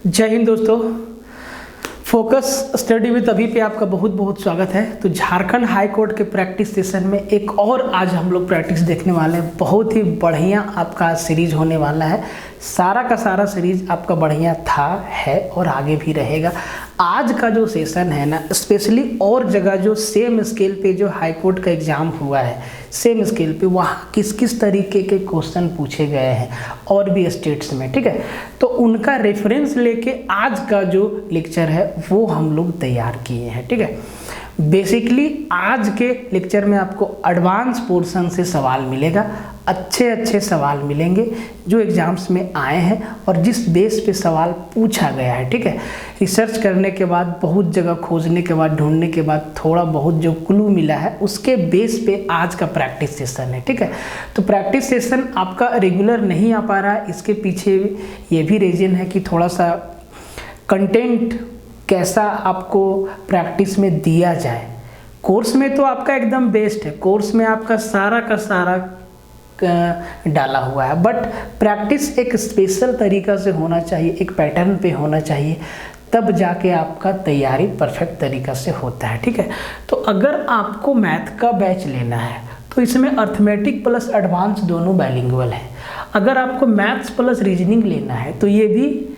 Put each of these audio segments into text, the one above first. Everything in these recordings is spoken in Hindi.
जय हिंद दोस्तों। फोकस स्टडी विद अभी पे आपका बहुत बहुत स्वागत है। तो झारखंड हाई कोर्ट के प्रैक्टिस सेशन में एक और आज हम लोग प्रैक्टिस देखने वाले हैं। बहुत ही बढ़िया आपका सीरीज होने वाला है। सारा का सारा सीरीज आपका बढ़िया था, है और आगे भी रहेगा। आज का जो सेशन है ना, स्पेशली और जगह जो सेम स्केल पे जो हाई कोर्ट का एग्ज़ाम हुआ है, सेम स्केल पे वहाँ किस किस तरीके के क्वेश्चन पूछे गए हैं और भी स्टेट्स में, ठीक है। तो उनका रेफरेंस लेके आज का जो लेक्चर है वो हम लोग तैयार किए हैं, ठीक है। बेसिकली आज के लेक्चर में आपको एडवांस पोर्शन से सवाल मिलेगा, अच्छे अच्छे सवाल मिलेंगे जो एग्जाम्स में आए हैं और जिस बेस पे सवाल पूछा गया है, ठीक है। रिसर्च करने के बाद, बहुत जगह खोजने के बाद, ढूंढने के बाद थोड़ा बहुत जो क्लू मिला है उसके बेस पे आज का प्रैक्टिस सेशन है, ठीक है। तो प्रैक्टिस सेशन आपका रेगुलर नहीं आ पा रहा है, इसके पीछे ये भी रीज़न है कि थोड़ा सा कंटेंट कैसा आपको प्रैक्टिस में दिया जाए। कोर्स में तो आपका एकदम बेस्ट है, कोर्स में आपका सारा का सारा डाला हुआ है, बट प्रैक्टिस एक स्पेशल तरीका से होना चाहिए, एक पैटर्न पे होना चाहिए, तब जाके आपका तैयारी परफेक्ट तरीका से होता है, ठीक है। तो अगर आपको मैथ का बैच लेना है तो इसमें अर्थमेटिक प्लस एडवांस दोनों बाइलिंगुअल है। अगर आपको मैथ्स प्लस रीजनिंग लेना है तो ये भी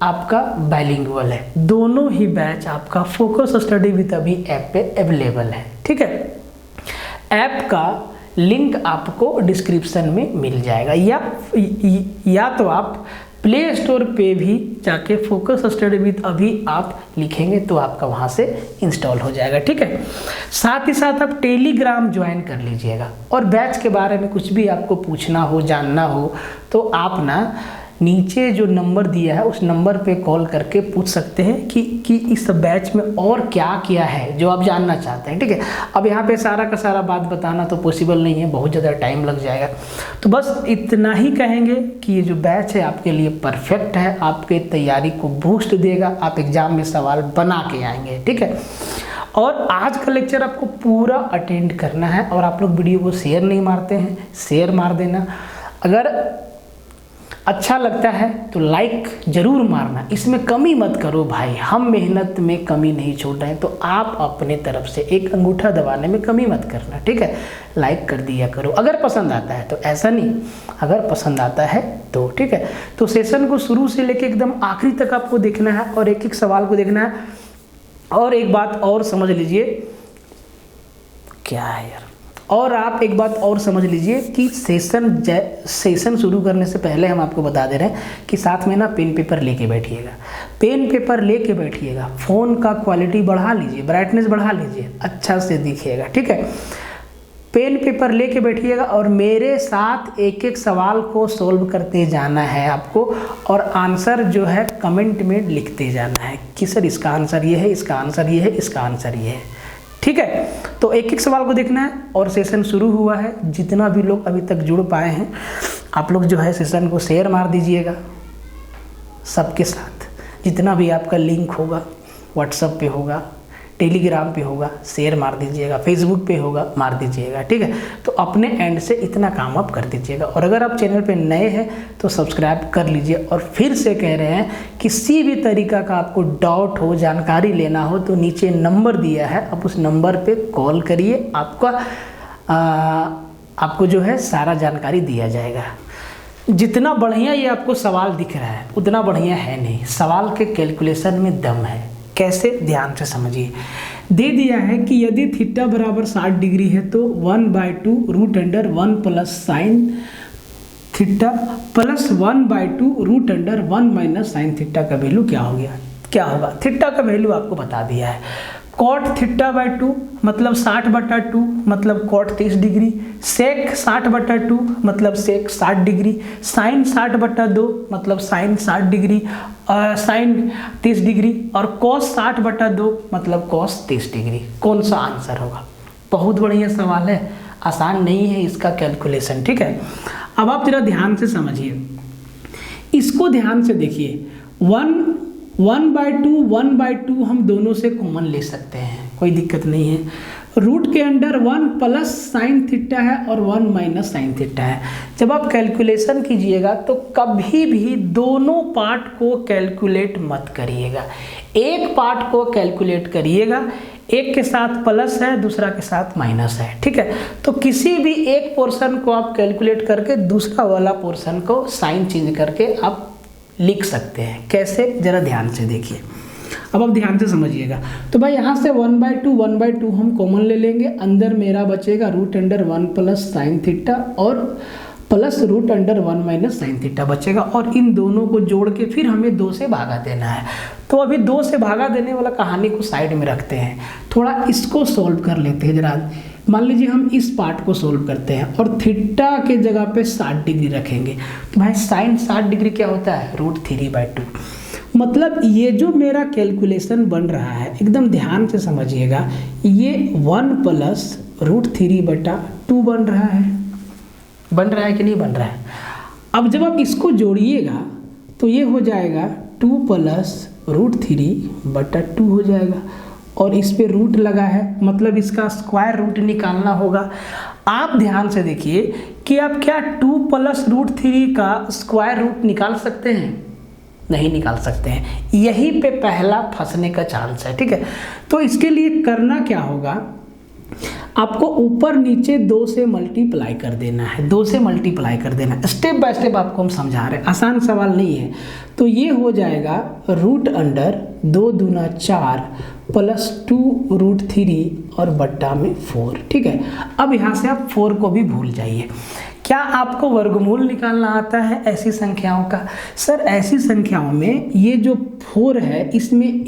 आपका बाइलिंगुअल है। दोनों ही बैच आपका फोकस स्टडी विद अभी ऐप पे अवेलेबल है, ठीक है। ऐप का लिंक आपको डिस्क्रिप्शन में मिल जाएगा या तो आप प्ले स्टोर पे भी जाके फोकस स्टडी विद अभी आप लिखेंगे तो आपका वहाँ से इंस्टॉल हो जाएगा, ठीक है। साथ ही साथ आप टेलीग्राम ज्वाइन कर लीजिएगा। और बैच के बारे में कुछ भी आपको पूछना हो, जानना हो तो आप ना नीचे जो नंबर दिया है उस नंबर पे कॉल करके पूछ सकते हैं कि इस बैच में और क्या क्या है जो आप जानना चाहते हैं, ठीक है। अब यहाँ पे सारा का सारा बात बताना तो पॉसिबल नहीं है, बहुत ज़्यादा टाइम लग जाएगा। तो बस इतना ही कहेंगे कि ये जो बैच है आपके लिए परफेक्ट है, आपके तैयारी को बूस्ट देगा, आप एग्ज़ाम में सवाल बना के आएंगे, ठीक है। और आज का लेक्चर आपको पूरा अटेंड करना है और आप लोग वीडियो को शेयर नहीं मारते हैं, शेयर मार देना। अगर अच्छा लगता है तो लाइक जरूर मारना, इसमें कमी मत करो भाई, हम मेहनत में कमी नहीं छोड़ रहे हैं, तो आप अपने तरफ से एक अंगूठा दबाने में कमी मत करना, ठीक है। लाइक कर दिया करो अगर पसंद आता है तो, ऐसा नहीं, अगर पसंद आता है तो, ठीक है। तो सेशन को शुरू से लेकर एकदम आखिरी तक आपको देखना है और एक एक सवाल को देखना है। और एक बात और समझ लीजिए, क्या है यार, और आप एक बात और समझ लीजिए कि सेशन शुरू करने से पहले हम आपको बता दे रहे हैं कि साथ में ना पेन पेपर लेके बैठिएगा, पेन पेपर लेके बैठिएगा। फ़ोन का क्वालिटी बढ़ा लीजिए, ब्राइटनेस बढ़ा लीजिए, अच्छा से दिखिएगा, ठीक है। पेन पेपर लेके बैठिएगा और मेरे साथ एक एक सवाल को सोल्व करते जाना है आपको, और आंसर जो है कमेंट में लिखते जाना है कि सर इसका आंसर ये है, इसका आंसर ये है, इसका आंसर ये है, ठीक है। तो एक एक सवाल को देखना है और सेशन शुरू हुआ है। जितना भी लोग अभी तक जुड़ पाए हैं आप लोग जो है सेशन को शेयर मार दीजिएगा सबके साथ। जितना भी आपका लिंक होगा, व्हाट्सएप पे होगा, टेलीग्राम पे होगा, शेयर मार दीजिएगा, फेसबुक पे होगा, मार दीजिएगा, ठीक है। तो अपने एंड से इतना काम आप कर दीजिएगा। और अगर आप चैनल पे नए हैं तो सब्सक्राइब कर लीजिए। और फिर से कह रहे हैं, किसी भी तरीका का आपको डाउट हो, जानकारी लेना हो तो नीचे नंबर दिया है, आप उस नंबर पे कॉल करिए, आपको जो है सारा जानकारी दिया जाएगा। जितना बढ़िया ये आपको सवाल दिख रहा है उतना बढ़िया है नहीं, सवाल के कैलकुलेशन में दम है। कैसे, ध्यान से समझिए। दे दिया है कि यदि थीटा बराबर 60 डिग्री है तो 1/2 root under 1 plus sine theta plus 1/2 root under 1 minus sine theta का वैल्यू क्या हो गया, क्या होगा। थीटा का वैल्यू आपको बता दिया है। कॉट थीटा/2 मतलब 60/2 मतलब कॉट 30 डिग्री, सेक 60/2 मतलब सेक 60 डिग्री, साइन 60/2 मतलब साइन 60 डिग्री, साइन 30 डिग्री, और कॉस 60/2 मतलब कॉस 30 डिग्री। कौन सा आंसर होगा। बहुत बढ़िया सवाल है, आसान नहीं है इसका कैलकुलेशन, ठीक है। अब आप जरा ध्यान से समझिए, इसको ध्यान से देखिए। 1/2 हम दोनों से कॉमन ले सकते हैं, कोई दिक्कत नहीं है। रूट के अंडर 1 प्लस साइन थीटा है और 1 माइनस साइन थीटा है। जब आप कैलकुलेशन कीजिएगा तो कभी भी दोनों पार्ट को कैलकुलेट मत करिएगा, एक पार्ट को कैलकुलेट करिएगा। एक के साथ प्लस है, दूसरा के साथ माइनस है, ठीक है। तो किसी भी एक पोर्शन को आप कैलकुलेट करके दूसरा वाला पोर्शन को साइन चेंज करके आप लिख सकते हैं। कैसे, जरा ध्यान से देखिए। अब आप ध्यान से समझिएगा। तो भाई यहाँ से 1/2 हम कॉमन ले लेंगे, अंदर मेरा बचेगा root under 1 plus sine theta और plus root under 1 minus sine theta बचेगा, और इन दोनों को जोड़ के फिर हमें 2 से भागा देना है। तो अभी 2 से भागा देने वाला कहानी को साइड में रखते हैं, थोड़ा इसको सोल्व कर लेते हैं जरा। मान लीजिए हम इस पार्ट को सोल्व करते हैं और थीटा के जगह पे 60 डिग्री रखेंगे। तो भाई साइन 60 डिग्री क्या होता है, √3/2। मतलब ये जो मेरा कैलकुलेशन बन रहा है, एकदम ध्यान से समझिएगा, ये 1 प्लस √3/2 बन रहा है कि नहीं बन रहा है। अब जब आप इसको जोड़िएगा तो ये हो जाएगा 2 प्लस √3/2 हो जाएगा, और इस पे रूट लगा है, मतलब इसका स्क्वायर रूट निकालना होगा। आप ध्यान से देखिए कि आप क्या 2 प्लस √3 का स्क्वायर रूट निकाल सकते हैं? नहीं निकाल सकते हैं। यहीं पे पहला फंसने का चांस है, ठीक है। तो इसके लिए करना क्या होगा, आपको ऊपर नीचे 2 से मल्टीप्लाई कर देना है, 2 से मल्टीप्लाई कर देना है। स्टेप बाय स्टेप आपको हम समझा रहे हैं, आसान सवाल नहीं है। तो ये हो जाएगा रूट अंडर 2 दूना 4 प्लस 2 √3 और बट्टा में 4, ठीक है। अब यहाँ से आप 4 को भी भूल जाइए। क्या आपको वर्गमूल निकालना आता है ऐसी संख्याओं का? सर ऐसी संख्याओं में ये जो 4 है, इसमें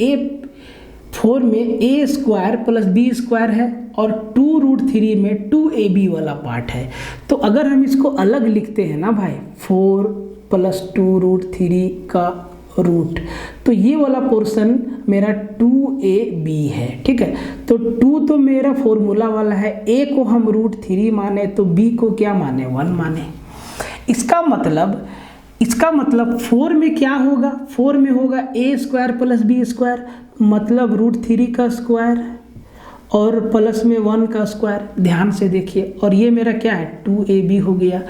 4 में a square plus b square है और 2 √3 में 2ab वाला पार्ट है। तो अगर हम इसको अलग लिखते हैं ना भाई, 4 प्लस 2 √3 का रूट, तो ये वाला पोर्शन मेरा 2ab है, ठीक है। तो 2 तो मेरा फॉर्मूला वाला है, a को हम √3 माने तो b को क्या माने, 1 माने। इसका मतलब 4 में क्या होगा, 4 में होगा a square plus b square, मतलब √3 का स्क्वायर और प्लस में 1 का स्क्वायर। ध्यान से देखिए, और ये मेरा क्या है, 2ab हो गया।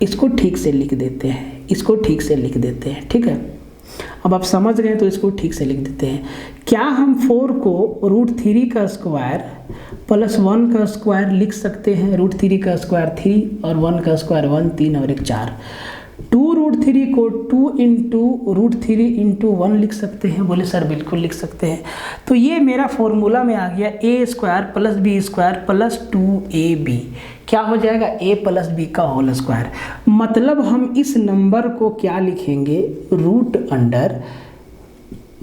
इसको ठीक से लिख देते हैं, ठीक है। अब आप समझ गए तो इसको ठीक से लिख देते हैं। क्या हम 4 को √3 का स्क्वायर प्लस 1 का स्क्वायर लिख सकते हैं? √3 का स्क्वायर 3 और 1 का स्क्वायर 1, 3 और 1 4। 2 √3 को 2 इंटू √3 इंटू 1 लिख सकते हैं? बोले सर बिल्कुल लिख सकते हैं। तो ये मेरा फॉर्मूला में आ गया a square plus b square plus 2ab, क्या हो जाएगा, a प्लस b का होल स्क्वायर। मतलब हम इस नंबर को क्या लिखेंगे, रूट अंडर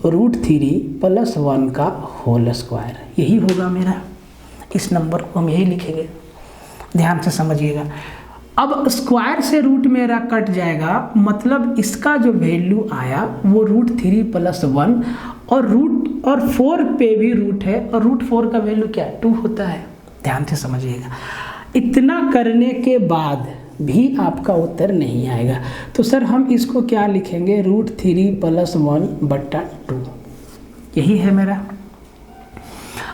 √3 प्लस 1 का होल स्क्वायर, यही होगा मेरा। इस नंबर को हम यही लिखेंगे, ध्यान से समझिएगा। अब स्क्वायर से रूट मेरा कट जाएगा, मतलब इसका जो वैल्यू आया वो √3 प्लस 1, और 4 पे भी रूट है, और √4 का वैल्यू क्या है, 2 होता है। ध्यान से समझिएगा। इतना करने के बाद भी आपका उत्तर नहीं आएगा, तो सर हम इसको क्या लिखेंगे, √3 प्लस 1/2, यही है मेरा।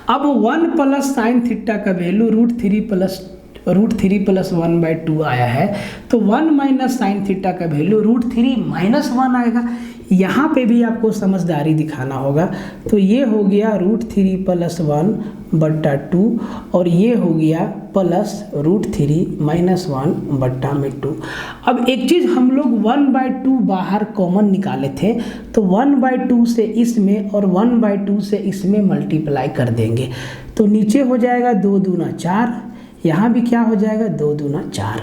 अब 1 प्लस साइन थीटा का वैल्यू √3 प्लस 1/2 आया है, तो 1 माइनस साइन थीटा का वैल्यू √3 माइनस 1 आएगा। यहाँ पे भी आपको समझदारी दिखाना होगा। तो ये हो गया √3 प्लस 1/2, और ये हो गया प्लस √3 माइनस 1/2। अब एक चीज़ हम लोग 1/2 बाहर कॉमन निकाले थे, तो 1/2 से इसमें और 1/2 से इसमें मल्टीप्लाई कर देंगे, तो नीचे हो जाएगा 2 दूना 4, यहाँ भी क्या हो जाएगा, 2 दूना 4।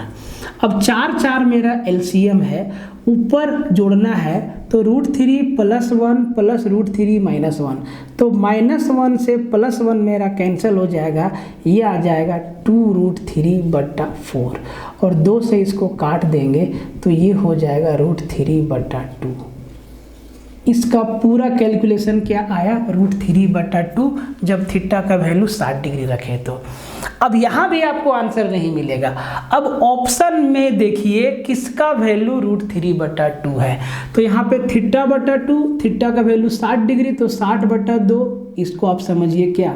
अब 4 मेरा एलसीएम है, ऊपर जोड़ना है, तो √3 प्लस 1 प्लस √3 माइनस 1, तो -1 से +1 मेरा कैंसिल हो जाएगा, ये आ जाएगा 2√3/4, और 2 से इसको काट देंगे तो ये हो जाएगा √3/2। इसका पूरा कैलकुलेशन क्या आया, √3/2, जब थीटा का वैल्यू 60 डिग्री रखे तो। अब यहाँ भी आपको आंसर नहीं मिलेगा। अब ऑप्शन में देखिए किसका वैल्यू √3/2 है, तो यहाँ पे थीटा/2, थीटा का वैल्यू 60 डिग्री, तो 60/2, इसको आप समझिए क्या,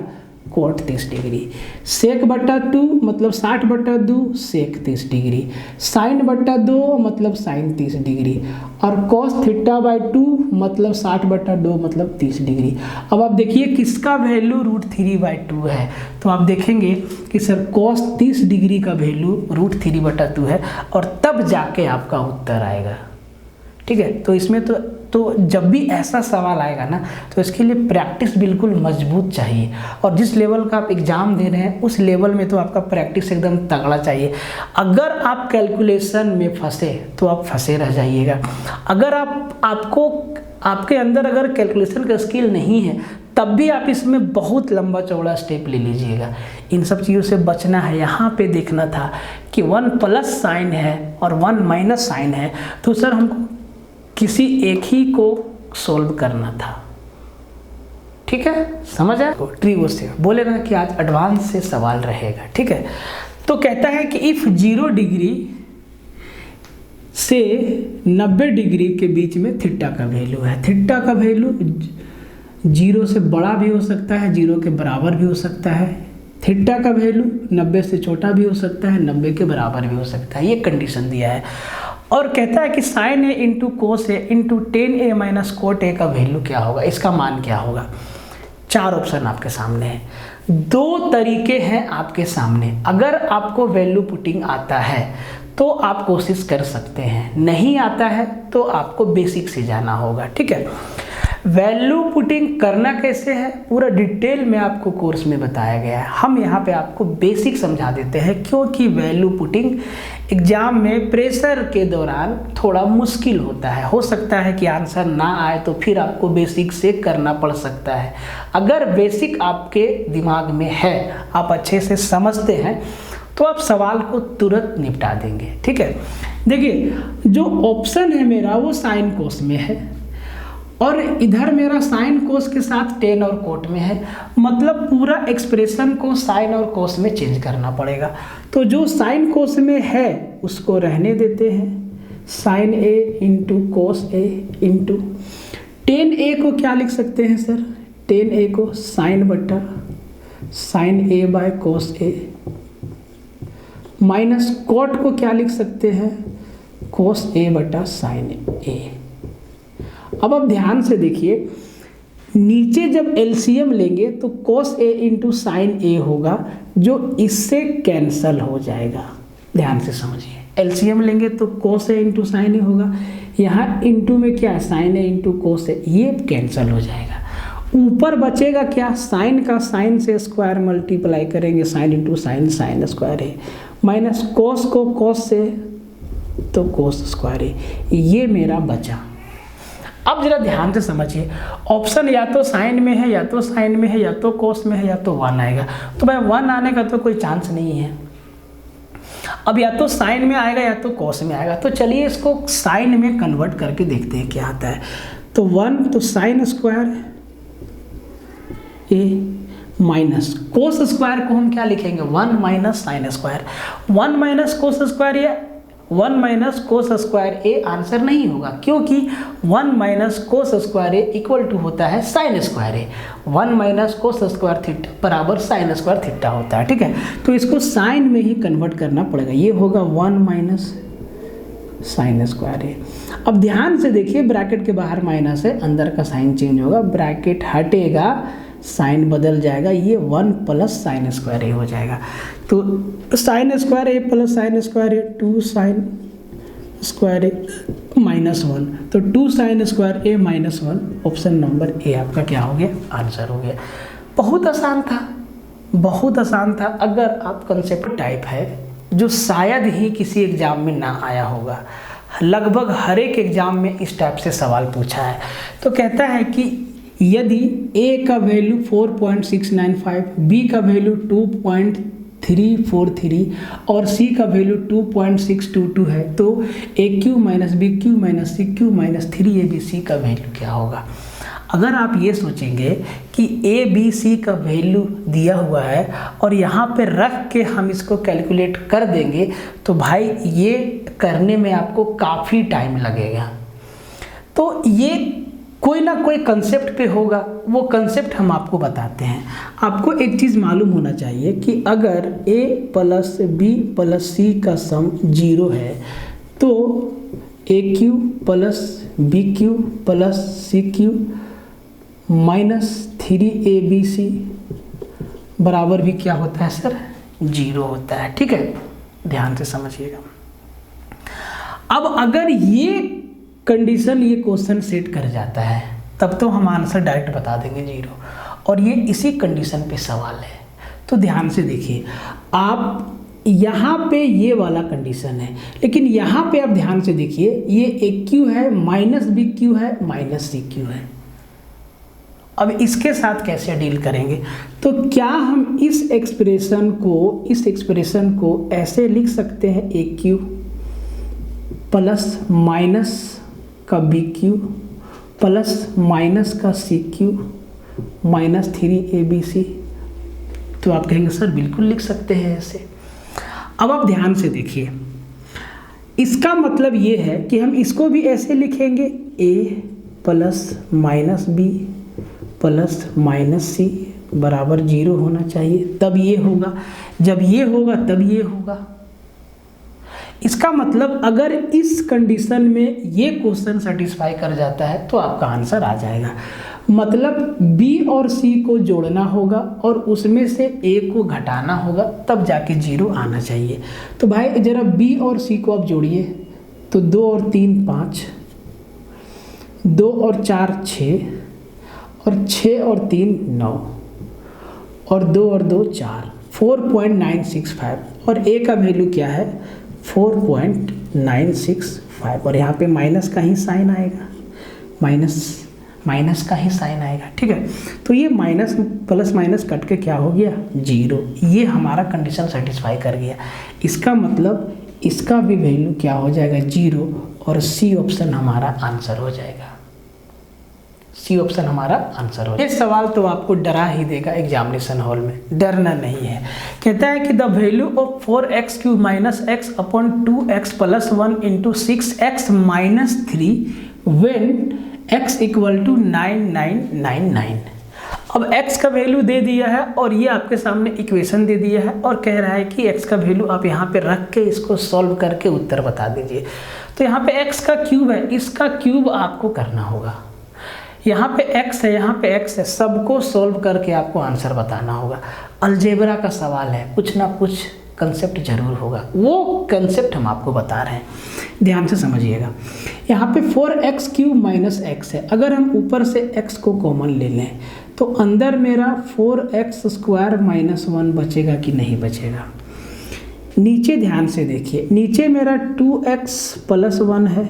कोट 30 डिग्री, सेक बट्टा 2 मतलब 60 बट्टा 2 सेक 30 डिग्री, साइन बट्टा 2 मतलब साइन 30 डिग्री, और कॉस थीटा बाई 2 मतलब 60 बट्टा 2 मतलब 30 डिग्री। अब आप देखिए किसका वैल्यू √3/2 है, तो आप देखेंगे कि सर कॉस 30 डिग्री का वैल्यू √3/2 है, और तब जाके आपका उत्तर आएगा। ठीक है, तो इसमें तो जब भी ऐसा सवाल आएगा ना, तो इसके लिए प्रैक्टिस बिल्कुल मजबूत चाहिए, और जिस लेवल का आप एग्जाम दे रहे हैं उस लेवल में तो आपका प्रैक्टिस एकदम तगड़ा चाहिए। अगर आप कैलकुलेशन में फंसे तो आप फंसे रह जाइएगा। अगर आपके अंदर अगर कैलकुलेशन का स्किल नहीं है तब भी आप इसमें बहुत लंबा चौड़ा स्टेप ले लीजिएगा। इन सब चीज़ों से बचना है। यहाँ पे देखना था कि 1 प्लस साइन है और 1 माइनस साइन है, तो सर हमको किसी एक ही को सोल्व करना था। ठीक है, समझ आया? ट्रिगो से बोले ना कि आज एडवांस से सवाल रहेगा। ठीक है, तो कहता है कि इफ 0 डिग्री से 90 डिग्री के बीच में थीटा का वैल्यू है। थीटा का वैल्यू 0 से बड़ा भी हो सकता है, 0 के बराबर भी हो सकता है। थीटा का वैल्यू 90 से छोटा भी हो सकता है, 90 के बराबर भी हो सकता है। ये कंडीशन दिया है, और कहता है कि sine a into cos a into tan a minus cot a का वैल्यू क्या होगा, इसका मान क्या होगा। 4 ऑप्शन आपके सामने हैं, 2 तरीके हैं आपके सामने। अगर आपको वैल्यू पुटिंग आता है तो आप कोशिश कर सकते हैं, नहीं आता है तो आपको बेसिक से जाना होगा। ठीक है, वैल्यू पुटिंग करना कैसे है पूरा डिटेल में आपको कोर्स में बताया गया है। हम यहाँ पे आपको बेसिक समझा देते हैं, क्योंकि वैल्यू पुटिंग एग्जाम में प्रेशर के दौरान थोड़ा मुश्किल होता है। हो सकता है कि आंसर ना आए तो फिर आपको बेसिक से करना पड़ सकता है। अगर बेसिक आपके दिमाग में है, आप अच्छे से समझते हैं, तो आप सवाल को तुरंत निपटा देंगे। ठीक है, देखिए जो ऑप्शन है मेरा वो साइन कोस में है, और इधर मेरा साइन कोस के साथ टेन और कोट में है, मतलब पूरा एक्सप्रेशन को साइन और कोस में चेंज करना पड़ेगा। तो जो साइन कोस में है उसको रहने देते हैं, sign a into cos a into tan ए को क्या लिख सकते हैं सर, टेन ए को साइन बट्टा sine a by cos a, minus cot को क्या लिख सकते हैं, कोस ए बटा साइन ए। अब आप ध्यान से देखिए, नीचे जब एलसीएम लेंगे तो कोस ए इंटू साइन ए होगा, जो इससे कैंसल हो जाएगा। ध्यान से समझिए, एलसीएम लेंगे तो कोस ए इंटू साइन ए होगा, यहाँ इंटू में क्या है साइन ए इंटू कोस ए, ये कैंसल हो जाएगा। ऊपर बचेगा क्या, साइन का साइन से स्क्वायर मल्टीप्लाई करेंगे, sine into sine sine square a, minus cos को कोस से तो कोस स्क्वायर ए, ये मेरा बचा। अब जरा ध्यान से समझिए, ऑप्शन या तो साइन में है, या तो साइन में है, या तो कोस में है, या तो 1 आएगा। तो भाई 1 आने का तो कोई चांस नहीं है। अब या तो साइन में आएगा या तो कोस में आएगा। तो चलिए इसको साइन में कन्वर्ट करके देखते हैं क्या आता है। तो 1 तो sine square a minus cos square को हम क्या लिखेंगे, 1 minus sine square, 1 minus cos square या 1 minus cos square a answer नहीं होगा, क्योंकि 1 minus cos square a equal to होता है sine square a. 1 minus cos square theta बराबर साइन स्क्वायर थीटा होता है। ठीक है, तो इसको साइन में ही कन्वर्ट करना पड़ेगा, ये होगा 1 माइनस साइन स्क्वायर ए। अब ध्यान से देखिए, ब्रैकेट के बाहर माइनस है, अंदर का साइन चेंज होगा, ब्रैकेट हटेगा, साइन बदल जाएगा, ये 1 प्लस साइन स्क्वायर ए हो जाएगा। तो sine square A plus sign square A 2 sign square a minus 1, तो 2 sign square a minus 1, option number A आपका क्या हो गया, आंसर हो गया। बहुत आसान था, बहुत आसान था। अगर आप कंसेप्ट टाइप है जो शायद ही किसी एग्जाम में ना आया होगा, लगभग हर एक एग्जाम में इस टाइप से सवाल पूछा है। तो कहता है कि यदि a का वैल्यू 4.695, b का वैल्यू 2.343 और c का वैल्यू 2.622 है, तो aq minus b q minus c Q minus 3abc का वैल्यू क्या होगा। अगर आप ये सोचेंगे कि a b c का वैल्यू दिया हुआ है और यहाँ पे रख के हम इसको कैलकुलेट कर देंगे, तो भाई ये करने में आपको काफ़ी टाइम लगेगा। तो ये कोई ना कोई कंसेप्ट पे होगा, वो कंसेप्ट हम आपको बताते हैं। आपको एक चीज़ मालूम होना चाहिए कि अगर a plus b plus c का सम 0 है तो a cube plus b cube plus c Q minus 3abc बराबर भी क्या होता है सर? 0 होता है। ठीक है, ध्यान से समझिएगा। अब अगर ये कंडीशन ये क्वेश्चन सेट कर जाता है तब तो हम आंसर डायरेक्ट बता देंगे 0, और ये इसी कंडीशन पे सवाल है। तो ध्यान से देखिए, आप यहाँ पे ये वाला कंडीशन है, लेकिन यहाँ पे आप ध्यान से देखिए, ये एक क्यू है, माइनस बी क्यू है, माइनस सी क्यू है। अब इसके साथ कैसे डील करेंगे? तो क्या हम इस एक्सप्रेशन को ऐसे लिख सकते हैं, ए क्यू प्लस माइनस का बी क्यू प्लस माइनस का सी क्यू माइनस 3abc? तो आप कहेंगे सर बिल्कुल लिख सकते हैं ऐसे। अब आप ध्यान से देखिए, इसका मतलब ये है कि हम इसको भी ऐसे लिखेंगे, a plus minus b plus minus c बराबर 0 होना चाहिए, तब ये होगा, जब ये होगा तब ये होगा। इसका मतलब अगर इस कंडीशन में ये क्वेश्चन सेटिस्फाई कर जाता है तो आपका आंसर आ जाएगा। मतलब B और C को जोड़ना होगा और उसमें से A को घटाना होगा, तब जाके 0 आना चाहिए। तो भाई जरा B और C को आप जोड़िए, तो 2 और 3 5, 2 और 4 6, और 6 और 3 9, और 2 और 2 4, 4.965, और A का वैल्यू क्या है? 4.965, और यहाँ पे माइनस का ही साइन आएगा, माइनस का ही साइन आएगा। ठीक है, तो ये माइनस प्लस माइनस कट के क्या हो गया? 0। ये हमारा कंडीशन सेटिस्फाई कर गया। इसका मतलब इसका भी वैल्यू क्या हो जाएगा? 0, और सी ऑप्शन हमारा आंसर हो जाएगा। सी ऑप्शन हमारा आंसर हो। ये सवाल तो आपको डरा ही देगा एग्जामिनेशन हॉल में, डरना नहीं है। कहता है कि the value of 4x³ minus x upon 2x plus 1 into 6x minus 3 when x equal to 9999। अब x का वैल्यू दे दिया है और ये आपके सामने इक्वेशन दे दिया है और कह रहा है कि x का वैल्यू आप यहाँ पे रख के इसको सॉल्व करके उत्तर बता दीजिए। तो यहाँ पे x का क्यूब है, इसका क्यूब आपको करना होगा। यहाँ पे x है, यहाँ पे x है, सबको सॉल्व करके आपको आंसर बताना होगा। अलजेब्रा का सवाल है, कुछ ना कुछ कंसेप्ट जरूर होगा, वो कंसेप्ट हम आपको बता रहे हैं, ध्यान से समझिएगा। यहाँ पे 4x³ माइनस x है, अगर हम ऊपर से x को कॉमन ले लें तो अंदर मेरा 4x² माइनस 1 बचेगा कि नहीं बचेगा? नीचे ध्यान से देखिए, नीचे मेरा 2x प्लस 1 है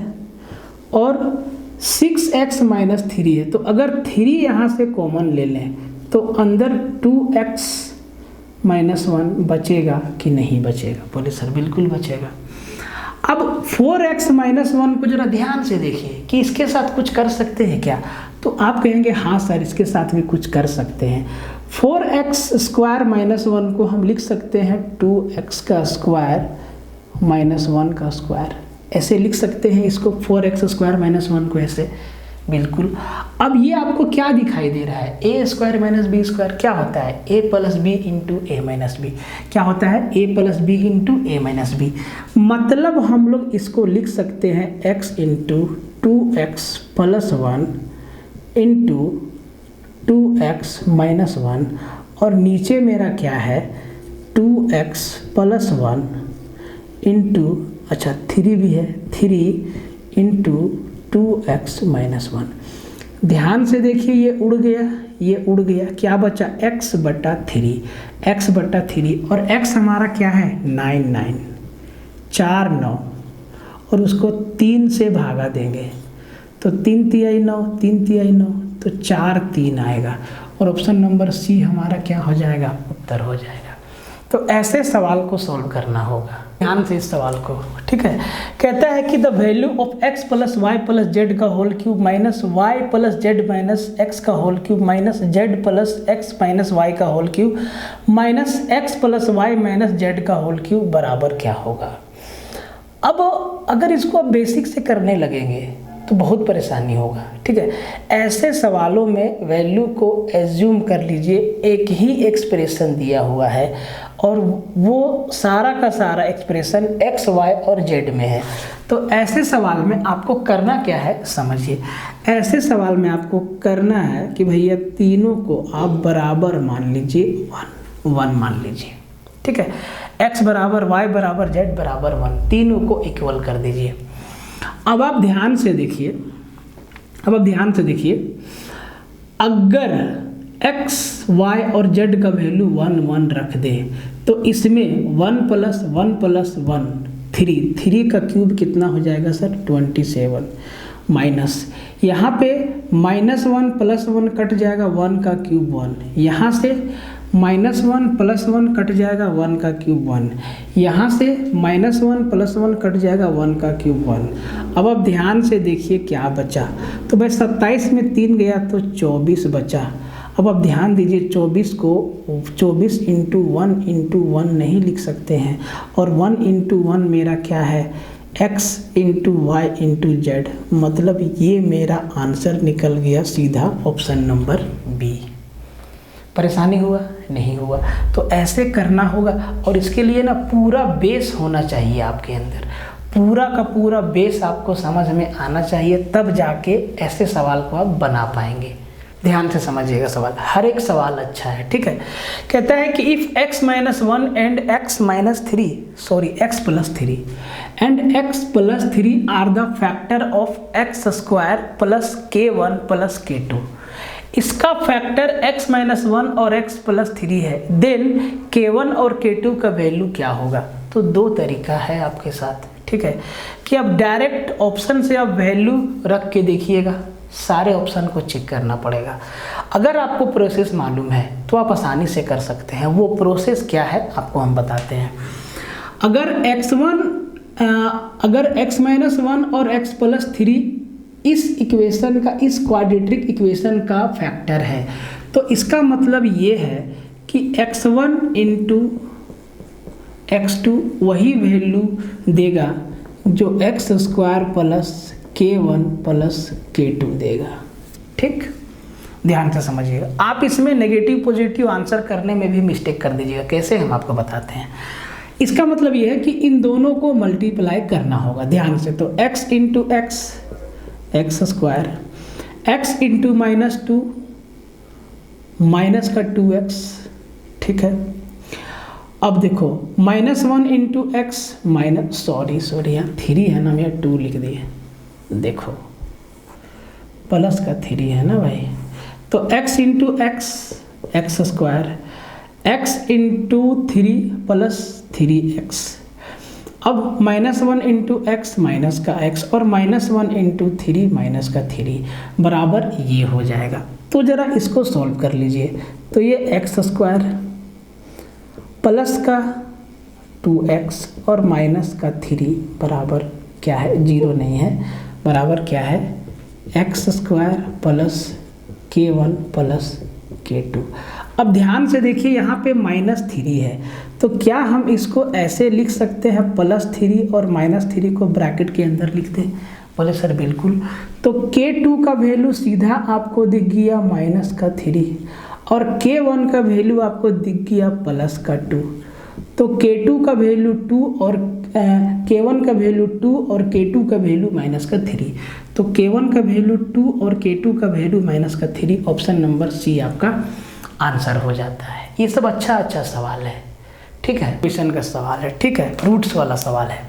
और 6x माइनस 3 है, तो अगर 3 यहाँ से कॉमन ले लें तो अंदर 2x माइनस 1 बचेगा कि नहीं बचेगा? बोले सर बिल्कुल बचेगा। अब 4x माइनस 1 को जरा ध्यान से देखिए कि इसके साथ कुछ कर सकते हैं क्या? तो आप कहेंगे हाँ सर इसके साथ भी कुछ कर सकते हैं। 4x² माइनस 1 को हम लिख सकते हैं 2x² माइनस 1 का स्क्वायर, ऐसे लिख सकते हैं इसको, 4x² माइनस 1 को ऐसे, बिल्कुल। अब ये आपको क्या दिखाई दे रहा है? a² माइनस b² क्या होता है? a plus b into a minus b. क्या होता है? a plus b into a minus b. मतलब हम लोग इसको लिख सकते हैं x into 2x plus 1 into 2x minus 1, और नीचे मेरा क्या है? 2x प्लस 1 इंटू, अच्छा 3 भी है, 3 इंटू 2x माइनस 1। ध्यान से देखिए, ये उड़ गया, ये उड़ गया, क्या बचा? x बटा 3, x बटा 3, और x हमारा क्या है? 9, 4 9, और उसको 3 से भागा देंगे तो 3 तिहाई 9, 3 तिहाई 9, तो 4 3 आएगा, और ऑप्शन नंबर सी हमारा क्या हो जाएगा? उत्तर हो जाएगा। तो ऐसे सवाल को सॉल्व करना होगा, ध्यान से इस सवाल को, ठीक है। कहता है कि the value of x plus y plus z का whole cube minus y plus z minus x का whole cube minus z plus x minus y का whole cube minus x plus y minus z का होल क्यूब बराबर क्या होगा? अब अगर इसको आप बेसिक से करने लगेंगे तो बहुत परेशानी होगा। ठीक है, ऐसे सवालों में वैल्यू को एज्यूम कर लीजिए एक ही एक्सप्रेशन दिया हुआ है और वो सारा का सारा एक्सप्रेशन एक्स वाई और जेड में है। तो ऐसे सवाल में आपको करना क्या है समझिए। ऐसे सवाल में आपको करना है कि भैया तीनों को आप बराबर मान लीजिए, वन मान लीजिए। ठीक है, x बराबर y बराबर z बराबर 1, तीनों को इक्वल कर दीजिए। अब आप ध्यान से देखिए, अगर x, y और z का वैल्यू 1 1 रख दे तो इसमें 1 + 1 + 1 3 का क्यूब कितना हो जाएगा सर? 27 माइनस यहाँ पे -1 + 1 कट जाएगा 1 का क्यूब 1, यहाँ से -1 + 1 कट जाएगा 1 का क्यूब 1, यहाँ से -1 + 1 कट जाएगा 1 का क्यूब 1। अब आप ध्यान से देखिए क्या बचा। तो भाई 27 में 3 गया तो 24 बचा। अब आप ध्यान दीजिए 24 को 24 × 1 × 1 नहीं लिख सकते हैं और 1 × 1 मेरा क्या है? x × y × z, मतलब ये मेरा आंसर निकल गया सीधा ऑप्शन नंबर बी। परेशानी हुआ? नहीं हुआ। तो ऐसे करना होगा और इसके लिए ना पूरा बेस होना चाहिए आपके अंदर, पूरा का पूरा बेस आपको समझ में आना चाहिए, तब जाके ऐसे सवाल को आप बना पाएंगे। ध्यान से समझिएगा सवाल, हर एक सवाल अच्छा है। ठीक है, कहता है कि if x - 1 and x + 3 and x + 3 are the factor of x² + k1 + k2, इसका फैक्टर x - 1 और x + 3 है, देन k1 और k2 का वैल्यू क्या होगा? तो दो तरीका है आपके साथ। ठीक है, कि आप डायरेक्ट ऑप्शन से आप वैल्यू रख के देखिएगा, सारे ऑप्शन को चेक करना पड़ेगा। अगर आपको प्रोसेस मालूम है तो आप आसानी से कर सकते हैं। वो प्रोसेस क्या है आपको हम बताते हैं। अगर x - 1 और x + 3 इस इक्वेशन का, इस क्वाड्रेटिक इक्वेशन का फैक्टर है, तो इसका मतलब ये है कि x1 × x2 वही वैल्यू देगा जो x² + k1 + k2 देगा। ठीक, ध्यान से समझिएगा। आप इसमें नेगेटिव पॉजिटिव आंसर करने में भी मिस्टेक कर दीजिएगा। कैसे, हम आपको बताते हैं। इसका मतलब ये है कि इन दोनों को मल्टीप्लाई करना होगा। ध्यान से, तो x × x x², x × -2 minus का 2x। ठीक है, अब देखो -1 × x सॉरी यहाँ 3 है ना, मैं 2 लिख दिए। देखो प्लस का 3 है ना भाई, तो x × x x², x × 3 + 3x। अब -1 × x माइनस का x और -1 × 3 माइनस का 3 बराबर ये हो जाएगा। तो ज़रा इसको सॉल्व कर लीजिए। तो ये x² प्लस का 2x और माइनस का 3 बराबर क्या है? 0 नहीं है, बराबर क्या है? x² + k1 + k2। अब ध्यान से देखिए यहाँ पे -3 है, तो क्या हम इसको ऐसे लिख सकते हैं +3 और -3 को ब्रैकेट के अंदर लिख दें? बोले सर बिल्कुल। तो k2 का वैल्यू सीधा आपको दिख गया -3 और k1 का वैल्यू आपको दिख गया +2। तो k2 का वैल्यू 2 और k1 का वैल्यू 2 और k2 का वैल्यू -3। तो k1 का वैल्यू 2 और k2 का वैल्यू -3, ऑप्शन नंबर सी आपका आंसर हो जाता है। ये सब अच्छा सवाल है। ठीक है, क्वेश्चन का सवाल है। ठीक है, रूट्स वाला सवाल है।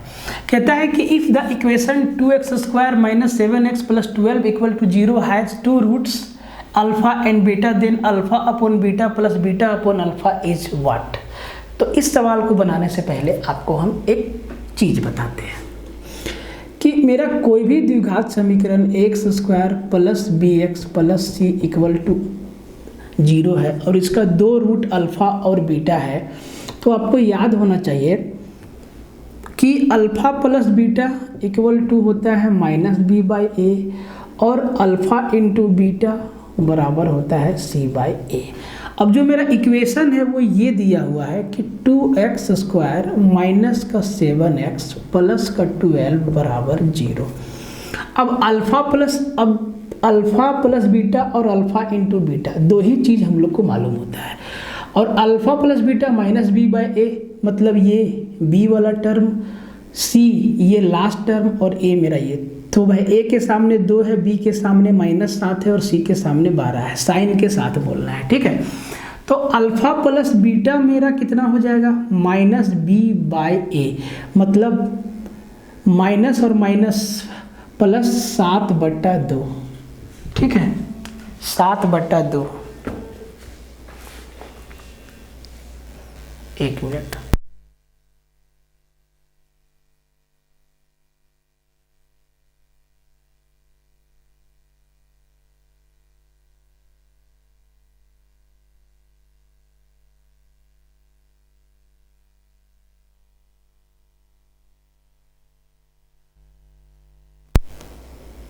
कहता है कि if the equation 2x² - 7x + 12 = 0 has 2 roots alpha and beta, then alpha upon beta plus beta upon alpha is what. तो इस सवाल को बनाने से पहले आपको हम एक चीज़ बताते हैं कि मेरा कोई भी द्विघात समीकरण x² + bx + c = 0 है और इसका 2 रूट अल्फ़ा और बीटा है। तो आपको याद होना चाहिए कि अल्फ़ा प्लस बीटा = होता है -b/a और अल्फ़ा × बीटा बराबर होता है c/a। अब जो मेरा इक्वेशन है वो ये दिया हुआ है कि 2x² - का 7x प्लस का 12 बराबर 0। अब अल्फ़ा प्लस बीटा और अल्फ़ा इंटू बीटा दो ही चीज़ हम लोग को मालूम होता है, और alpha plus beta minus b by a, मतलब ये बी वाला टर्म, सी ये लास्ट टर्म और ए मेरा ये। तो भाई ए के सामने 2 है, बी के सामने -7 है और सी के सामने 12 है, साइन के साथ बोलना है, ठीक है। तो अल्फ़ा प्लस बीटा मेरा कितना हो जाएगा, माइनस बी बाई ए, मतलब माइनस और माइनस प्लस 7/2, ठीक है, 7/2। एक मिनट,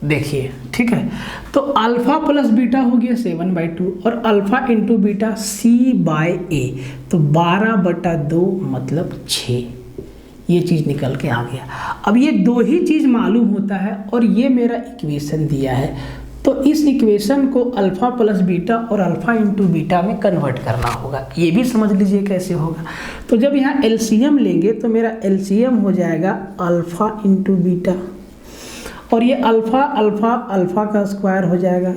देखिए, ठीक है। तो अल्फ़ा प्लस बीटा हो गया 7/2 और alpha into beta c by a, तो 12/2 मतलब 6, ये चीज़ निकल के आ गया। अब ये दो ही चीज़ मालूम होता है और ये मेरा इक्वेशन दिया है, तो इस इक्वेशन को अल्फ़ा प्लस बीटा और अल्फ़ा इंटू बीटा में कन्वर्ट करना होगा। ये भी समझ लीजिए कैसे होगा। तो जब यहाँ एलसीएम लेंगे तो मेरा एलसीएम हो जाएगा अल्फ़ा इंटू बीटा, और ये अल्फ़ा का स्क्वायर हो जाएगा,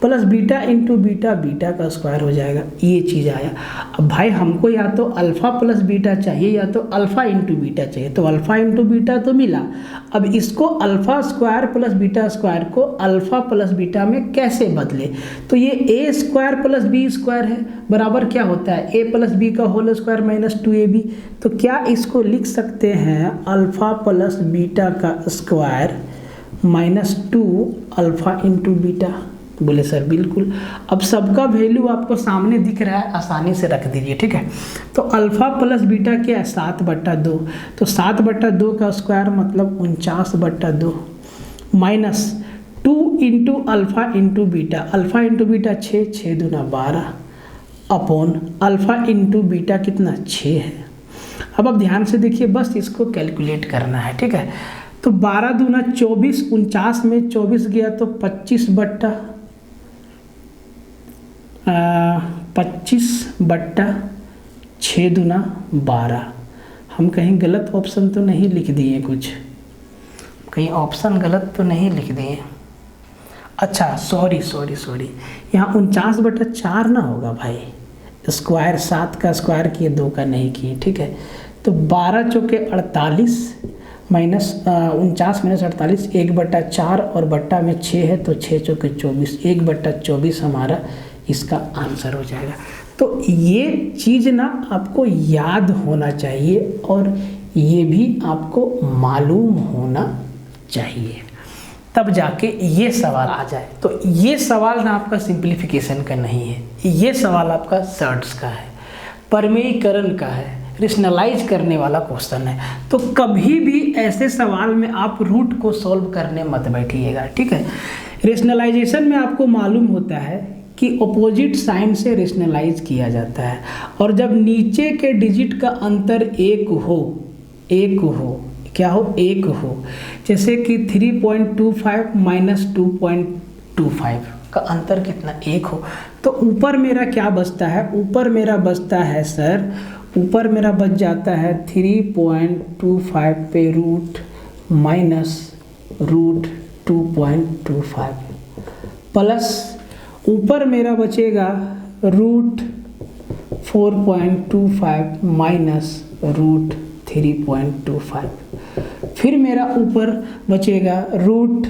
plus beta into beta, beta का स्क्वायर हो जाएगा, ये चीज़ आया। अब भाई हमको या तो अल्फ़ा प्लस बीटा चाहिए या तो अल्फ़ा इंटू बीटा चाहिए, तो अल्फ़ा इंटू बीटा तो मिला। अब इसको alpha square plus beta square को अल्फ़ा प्लस बीटा में कैसे बदले, तो ये ए स्क्वायर प्लस बी स्क्वायर है, बराबर क्या होता है ए प्लस बी का होल स्क्वायर माइनस 2ab। तो क्या इसको लिख सकते हैं अल्फ़ा प्लस बीटा का स्क्वायर -2 अल्फ़ा इंटू बीटा? बोले सर बिल्कुल। अब सबका वैल्यू आपको सामने दिख रहा है, आसानी से रख दीजिए, ठीक है। तो अल्फ़ा प्लस बीटा क्या है 7/2, तो 7/2 का स्क्वायर मतलब 49/2 minus 2 into alpha into beta, alpha into beta 6, 6 दूना 12 अपॉन अल्फ़ा इंटू बीटा कितना 6 है। अब आप ध्यान से देखिए, बस इसको कैलकुलेट करना है, ठीक है। तो 12 दूना 24, 49 में 24 गया तो 25/6 दूना 12। हम कहीं गलत ऑप्शन तो नहीं लिख दिए, कुछ कहीं ऑप्शन गलत तो नहीं लिख दिए? अच्छा सॉरी, यहाँ 49/4 ना होगा भाई, स्क्वायर 7 का स्क्वायर किए 2 का नहीं किए, ठीक है। तो 12 चौके 48 माइनस 49 - 48, 1/4 और बट्टा में 6 है, तो 6 चौके 24, 1/24 हमारा इसका आंसर हो जाएगा। तो ये चीज़ ना आपको याद होना चाहिए और ये भी आपको मालूम होना चाहिए, तब जाके ये सवाल आ जाए। तो ये सवाल ना आपका सिंप्लीफिकेशन का नहीं है, ये सवाल आपका सर्ट्स का है, परमेयीकरण का है, रेशनलाइज करने वाला क्वेश्चन है। तो कभी भी ऐसे सवाल में आप रूट को सॉल्व करने मत बैठिएगा, ठीक है। रेशनलाइजेशन में आपको मालूम होता है कि अपोजिट साइन से रेशनलाइज किया जाता है, और जब नीचे के डिजिट का अंतर एक हो, क्या हो, 1 हो, जैसे कि 3.25 माइनस 2.25 का अंतर कितना 1 हो, तो ऊपर मेरा क्या बचता है, ऊपर मेरा बचता है सर, ऊपर मेरा बच जाता है 3.25 पे रूट माइनस रूट 2.25 प्लस ऊपर मेरा बचेगा रूट 4.25 माइनस रूट 3.25, फिर मेरा ऊपर बचेगा रूट,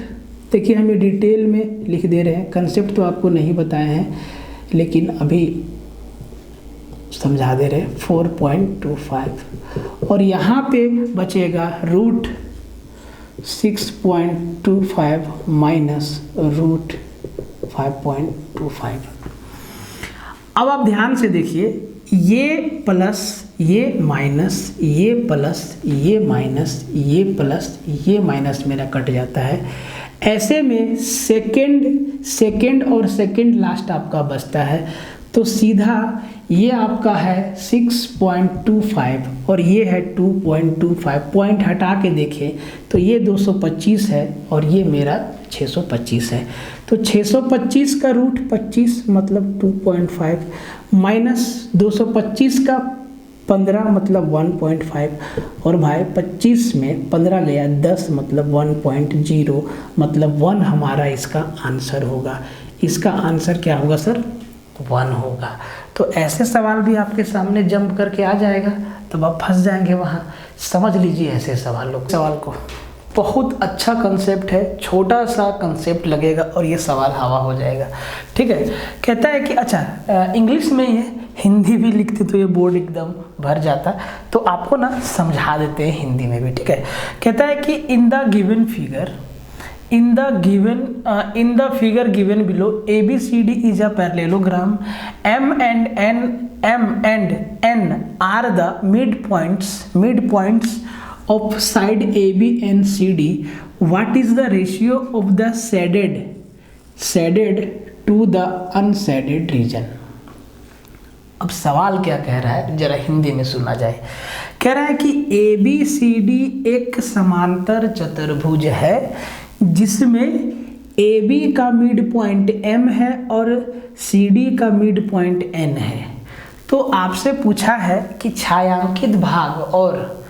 देखिए हम ये डिटेल में लिख दे रहे हैं, कंसेप्ट तो आपको नहीं बताए हैं लेकिन अभी समझा दे रहे हैं, 4.25, और यहाँ पे बचेगा रूट 6.25 माइनस रूट 5.25। अब आप ध्यान से देखिए, ये प्लस ये माइनस, ये प्लस ये माइनस, ये प्लस ये माइनस मेरा कट जाता है। ऐसे में सेकंड और सेकंड लास्ट आपका बचता है, तो सीधा ये आपका है 6.25 और ये है 2.25। पॉइंट हटा के देखें तो ये 225 है और ये मेरा 625 है। तो 625 का रूट 25 मतलब 2.5 माइनस 225 का 15 मतलब 1.5 और भाई 25 में 15 गया 10 मतलब 1.0 मतलब 1 हमारा इसका आंसर होगा। इसका आंसर क्या होगा सर? 1 होगा। तो ऐसे सवाल भी आपके सामने जंप करके आ जाएगा, तब आप फंस जाएंगे वहाँ। समझ लीजिए ऐसे सवाल को। बहुत अच्छा कंसेप्ट है, छोटा सा कंसेप्ट लगेगा और ये सवाल हवा हो जाएगा। ठीक है, कहता है कि अच्छा इंग्लिश में ये, हिंदी भी लिखते तो ये बोर्ड एकदम भर जाता, तो आपको ना समझा देते हैं हिंदी में भी। ठीक है, कहता है कि in the figure given below ABCD is a parallelogram. M and N are the midpoints of side AB and CD. What is the ratio of the shaded to the unshaded region? अब सवाल क्या कह रहा है जरा हिंदी में सुना जाए। कह रहा है कि ABCD एक समांतर चतुर्भुज है जिसमें AB का मिड पॉइंट M है और CD का मिड पॉइंट N है। तो आपसे पूछा है कि छायांकित भाग और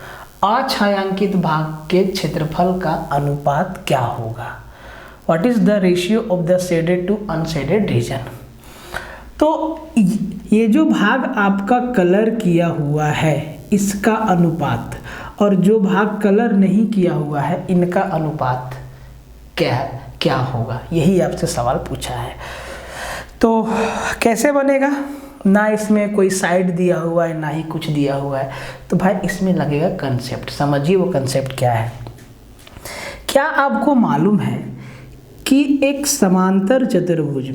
अछायांकित भाग के क्षेत्रफल का अनुपात क्या होगा। What is the ratio of the shaded to unshaded region. तो ये जो भाग आपका कलर किया हुआ है इसका अनुपात और जो भाग कलर नहीं किया हुआ है इनका अनुपात क्या होगा, यही आपसे सवाल पूछा है। तो कैसे बनेगा? ना इसमें कोई साइड दिया हुआ है ना ही कुछ दिया हुआ है, तो भाई इसमें लगेगा कंसेप्ट। समझिए वो कंसेप्ट क्या है। क्या आपको मालूम है कि एक समांतर चतुर्भुज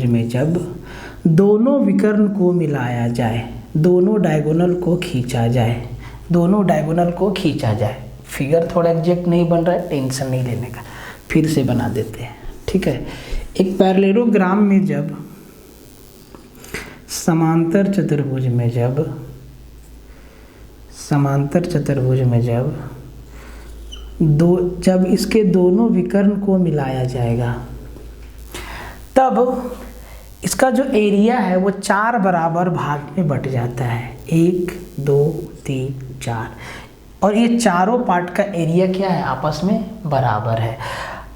में जब दोनों विकर्ण को मिलाया जाए, दोनों डायगोनल को खींचा जाए, फिगर थोड़ा एग्जैक्ट नहीं बन रहा है, टेंशन नहीं लेने का, फिर से बना देते हैं। ठीक है, एक पैरेललोग्राम में जब समांतर चतुर्भुज में जब इसके दोनों विकर्ण को मिलाया जाएगा तब इसका जो एरिया है वो 4 बराबर भाग में बट जाता है। 1 2 3 4 और ये चारों पार्ट का एरिया क्या है? आपस में बराबर है।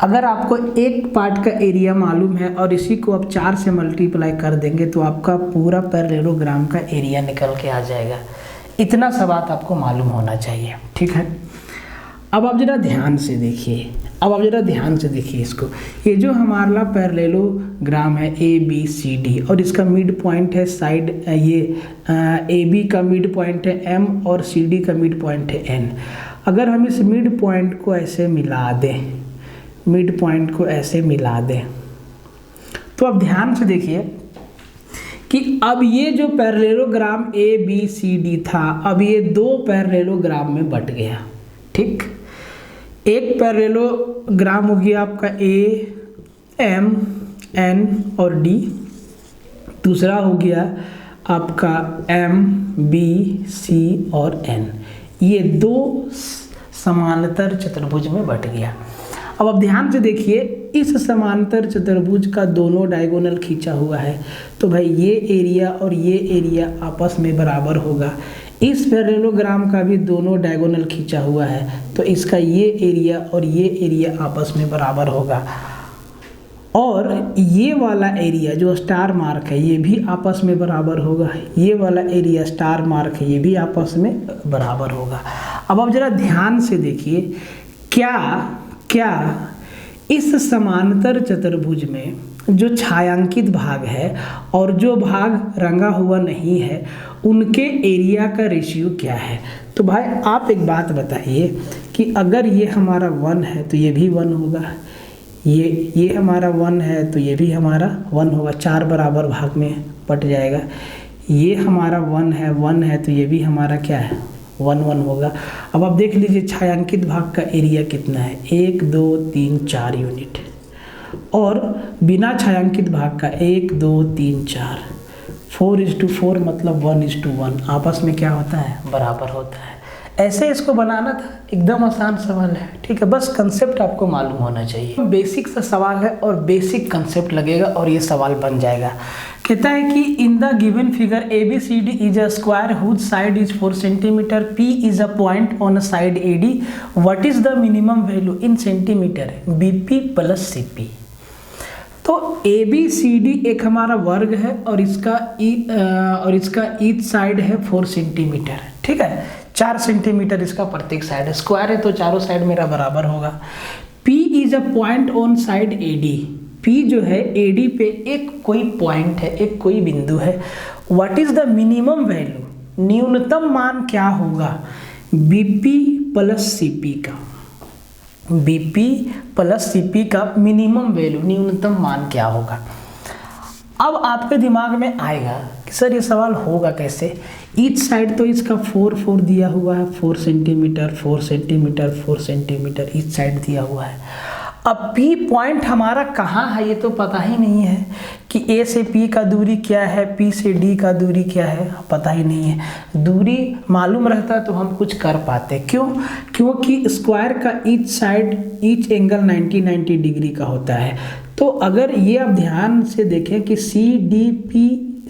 अगर आपको एक पार्ट का एरिया मालूम है और इसी को आप 4 से मल्टीप्लाई कर देंगे तो आपका पूरा पैरेललोग्राम का एरिया निकल के आ जाएगा। इतना सा बात आपको मालूम होना चाहिए। ठीक है, अब आप जरा ध्यान से देखिए इसको। ये जो हमारा पैरेललोग्राम है ABCD और इसका मिड पॉइंट है साइड, ये AB का मिड पॉइंट है M और CD का मिड पॉइंट है N। अगर हम इस मिड पॉइंट को ऐसे मिला दें तो अब ध्यान से देखिए कि अब ये जो पैरेललोग्राम ABCD था अब ये 2 पैरेललोग्राम में बट गया। ठीक, एक पैरेललोग्राम हो गया आपका A M N और D, दूसरा हो गया आपका M B C और N। ये 2 समांतर चतुर्भुज में बट गया। अब आप ध्यान से देखिए, इस समांतर चतुर्भुज का दोनों डायगोनल खींचा हुआ है तो भाई ये एरिया और ये एरिया आपस में बराबर होगा। इस पैरेललोग्राम का भी दोनों डायगोनल खींचा हुआ है तो इसका ये एरिया और ये एरिया आपस में बराबर होगा। और ये वाला एरिया जो स्टार मार्क है ये भी आपस में बराबर होगा। ये वाला एरिया स्टार मार्क है ये भी आपस में बराबर होगा। अब आप जरा ध्यान से देखिए, क्या इस समांतर चतुर्भुज में जो छायांकित भाग है और जो भाग रंगा हुआ नहीं है उनके एरिया का रेशियो क्या है? तो भाई आप एक बात बताइए कि अगर ये हमारा 1 है तो ये भी 1 होगा, ये हमारा 1 है तो ये भी हमारा 1 होगा, 4 बराबर भाग में बट जाएगा। ये हमारा 1 है तो ये भी हमारा क्या है? 1 होगा। अब आप देख लीजिए छायांकित भाग का एरिया कितना है? 1 2 3 4 यूनिट। और बिना छायांकित भाग का 1 2 3 4 4:4 मतलब 1:1 आपस में क्या होता है, बराबर होता है। ऐसे इसको बनाना था, एकदम आसान सवाल है, ठीक है। बस कंसेप्ट आपको मालूम होना चाहिए। बेसिक सा सवाल है और बेसिक कंसेप्ट लगेगा और ये सवाल बन जाएगा। कहता है कि in the given figure ABCD is a square whose side is 4 centimetre, P is a point on a side AD, what is the minimum value in centimetre BP plus CP। तो ABCD एक हमारा वर्ग है और इसका ईच साइड है 4 सेंटीमीटर, ठीक है। 4 सेंटीमीटर इसका प्रत्येक साइड है, स्क्वायर है तो चारों साइड मेरा बराबर होगा। P is a point on side AD, P जो है AD पे एक कोई पॉइंट है, एक कोई बिंदु है। What is the minimum value, न्यूनतम मान क्या होगा BP प्लस CP का, BP प्लस CP का मिनिमम वैल्यू, न्यूनतम मान क्या होगा। अब आपके दिमाग में आएगा कि सर ये सवाल होगा कैसे। ईच साइड तो इसका 4 दिया हुआ है, 4 centimetre 4 centimetre 4 centimetre each side दिया हुआ है। अब P पॉइंट हमारा कहाँ है ये तो पता ही नहीं है कि A से P का दूरी क्या है, P से D का दूरी क्या है, पता ही नहीं है। दूरी मालूम रहता तो हम कुछ कर पाते, क्यों? क्योंकि स्क्वायर का each side, each angle 90 degree का होता है। तो अगर ये आप ध्यान से देखें कि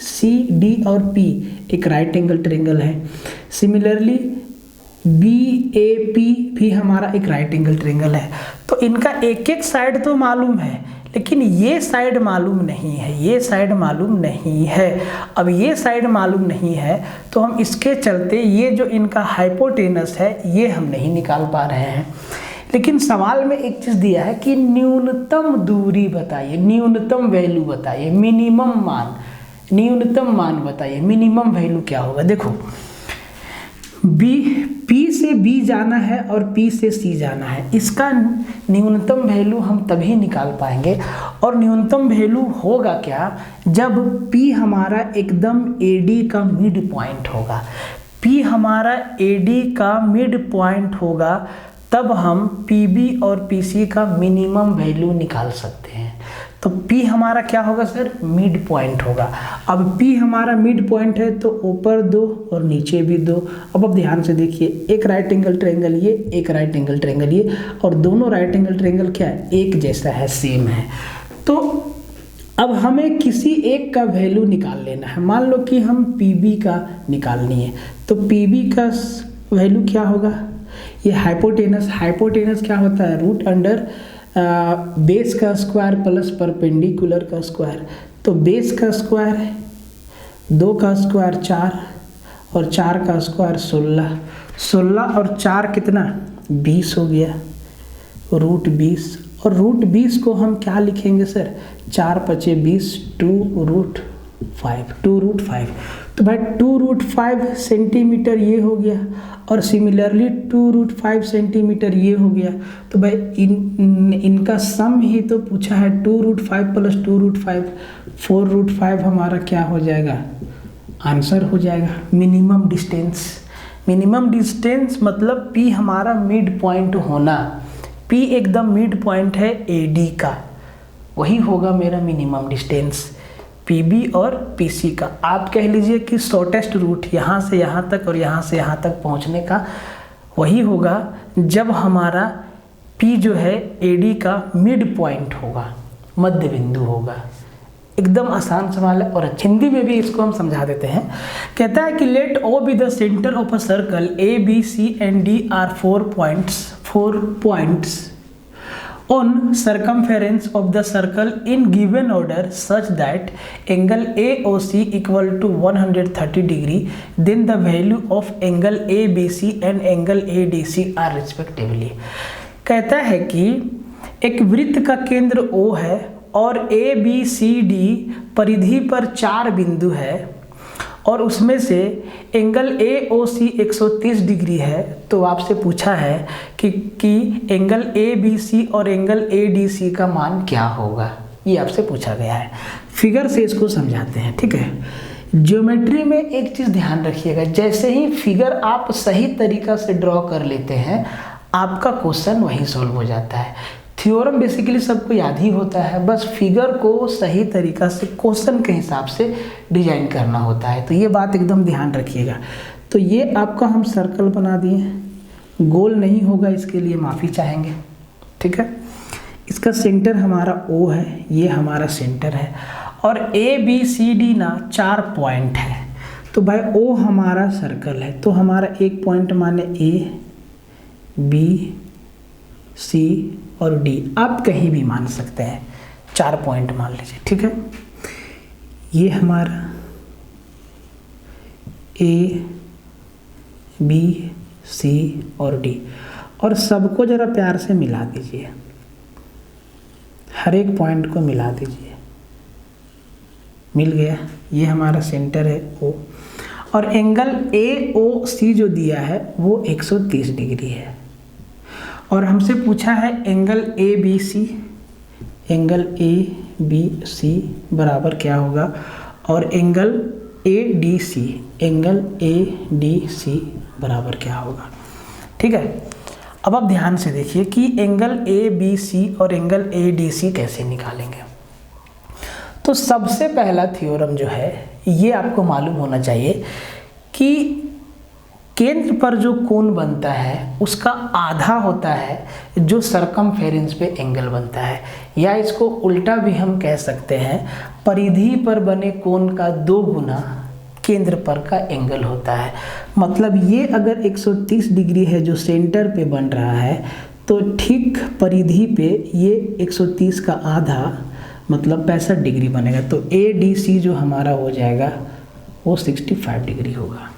CD और P एक राइट एंगल ट्रायंगल है, सिमिलरली BAP भी हमारा एक राइट एंगल ट्रायंगल है। तो इनका एक एक साइड तो मालूम है, लेकिन ये साइड मालूम नहीं है, ये साइड मालूम नहीं है। अब ये साइड मालूम नहीं है तो हम इसके चलते ये जो इनका हाइपोटेनस है ये हम नहीं निकाल पा रहे हैं। लेकिन सवाल में एक चीज़ दिया है कि न्यूनतम दूरी बताइए, न्यूनतम वैल्यू बताइए, मिनिमम मान, न्यूनतम मान बताइए, मिनिमम वैल्यू क्या होगा। देखो P से B जाना है और P से C जाना है, इसका न्यूनतम वैल्यू हम तभी निकाल पाएंगे। और न्यूनतम वैल्यू होगा क्या, जब P हमारा एकदम AD का मिड पॉइंट होगा। P हमारा AD का मिड पॉइंट होगा, तब हम PB और PC का मिनिमम वैल्यू निकाल सकते हैं। तो P हमारा क्या होगा सर, मिड पॉइंट होगा। अब P हमारा मिड पॉइंट है तो ऊपर 2 और नीचे भी 2। अब ध्यान से देखिए, एक राइट एंगल ट्रायंगल ये, एक राइट एंगल ट्रायंगल ये, और दोनों राइट एंगल ट्रायंगल क्या है, एक जैसा है, सेम है। तो अब हमें किसी एक का वैल्यू निकाल लेना है। मान लो कि हम PB का निकालनी है, तो PB का वैल्यू क्या होगा, ये हाइपोटेनस क्या होता है, रूट अंडर बेस का स्क्वायर प्लस परपेंडिकुलर का स्क्वायर। तो बेस का स्क्वायर है 2 का स्क्वायर 4 और 4 का स्क्वायर 16 और 4 कितना 20 हो गया, रूट 20। और रूट 20 को हम क्या लिखेंगे सर, 4 × 5 = 20, 2 रूट 5। तो भाई 2 रूट 5 सेंटीमीटर ये हो गया, और सिमिलरली 2 रूट 5 सेंटीमीटर ये हो गया। तो भाई इनका सम ही तो पूछा है, 2 रूट 5 प्लस 2 रूट 5, 4 रूट 5 हमारा क्या हो जाएगा, आंसर हो जाएगा मिनिमम डिस्टेंस। मिनिमम डिस्टेंस मतलब P हमारा मिड पॉइंट होना, P एकदम मिड पॉइंट है AD का, वही होगा मेरा मिनिमम डिस्टेंस PB और PC का। आप कह लीजिए कि शॉर्टेस्ट रूट यहाँ से यहाँ तक और यहाँ से यहाँ तक पहुँचने का वही होगा जब हमारा P जो है AD का मिड पॉइंट होगा, मध्य बिंदु होगा। एकदम आसान सवाल है और हिंदी में भी इसको हम समझा देते हैं। कहता है कि let O be the centre of a circle, A B C and D are 4 points on circumference of the circle in given order such that angle AOC equal to 130 degree, then the value of angle ABC and angle ADC are respectively। कहता है कि एक वृत्त का केंद्र O है और ABCD परिधि पर 4 बिंदु है और उसमें से एंगल AOC 130 डिग्री है। तो आपसे पूछा है कि एंगल ABC और एंगल ADC का मान क्या होगा, ये आपसे पूछा गया है। फिगर से इसको समझाते हैं, ठीक है। ज्योमेट्री में एक चीज़ ध्यान रखिएगा, जैसे ही फिगर आप सही तरीका से ड्रॉ कर लेते हैं आपका क्वेश्चन वहीं सॉल्व हो जाता है। थ्योरम बेसिकली सबको याद ही होता है, बस फिगर को सही तरीका से क्वेश्चन के हिसाब से डिजाइन करना होता है। तो ये बात एकदम ध्यान रखिएगा। तो ये आपका हम सर्कल बना दिए, गोल नहीं होगा इसके लिए माफ़ी चाहेंगे, ठीक है। इसका सेंटर हमारा O है, ये हमारा सेंटर है, और ABCD ना 4 पॉइंट है। तो भाई O हमारा सर्कल है, तो हमारा एक पॉइंट माने A, B, C और D, आप कहीं भी मान सकते हैं, 4 पॉइंट मान लीजिए, ठीक है। ये हमारा A, B, C और D, और सबको ज़रा प्यार से मिला दीजिए, हर एक पॉइंट को मिला दीजिए, मिल गया। ये हमारा सेंटर है O, और एंगल AOC जो दिया है वो 130 डिग्री है। और हमसे पूछा है एंगल ABC, एंगल ABC बराबर क्या होगा, और एंगल ADC, एंगल ADC बराबर क्या होगा, ठीक है। अब आप ध्यान से देखिए कि एंगल ABC और एंगल ADC कैसे निकालेंगे। तो सबसे पहला थ्योरम जो है ये आपको मालूम होना चाहिए कि केंद्र पर जो कोण बनता है उसका आधा होता है जो सरकमफेरेंस पे एंगल बनता है, या इसको उल्टा भी हम कह सकते हैं, परिधि पर बने कोण का 2 गुना केंद्र पर का एंगल होता है। मतलब ये अगर 130 डिग्री है जो सेंटर पे बन रहा है, तो ठीक परिधि पे ये 130 का आधा मतलब 65 डिग्री बनेगा। तो ADC जो हमारा हो जाएगा वो 65 डिग्री होगा।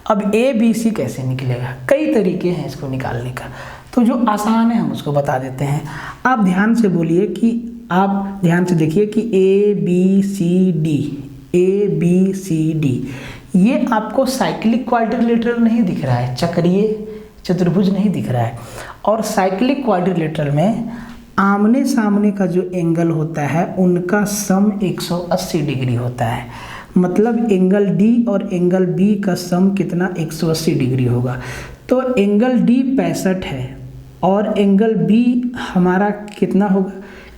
अब ABC कैसे निकलेगा, कई तरीके हैं इसको निकालने का, तो जो आसान है हम उसको बता देते हैं। आप ध्यान से बोलिए कि आप ध्यान से देखिए कि ABCD ये आपको साइक्लिक क्वाड्रिलेटरल नहीं दिख रहा है, चक्रीय चतुर्भुज नहीं दिख रहा है। और साइक्लिक क्वाड्रिलेटरल में आमने सामने का जो एंगल होता है उनका सम 180 डिग्री होता है। मतलब एंगल D और एंगल B का सम कितना, 180 डिग्री होगा। तो एंगल D 65 है और एंगल B हमारा कितना होगा,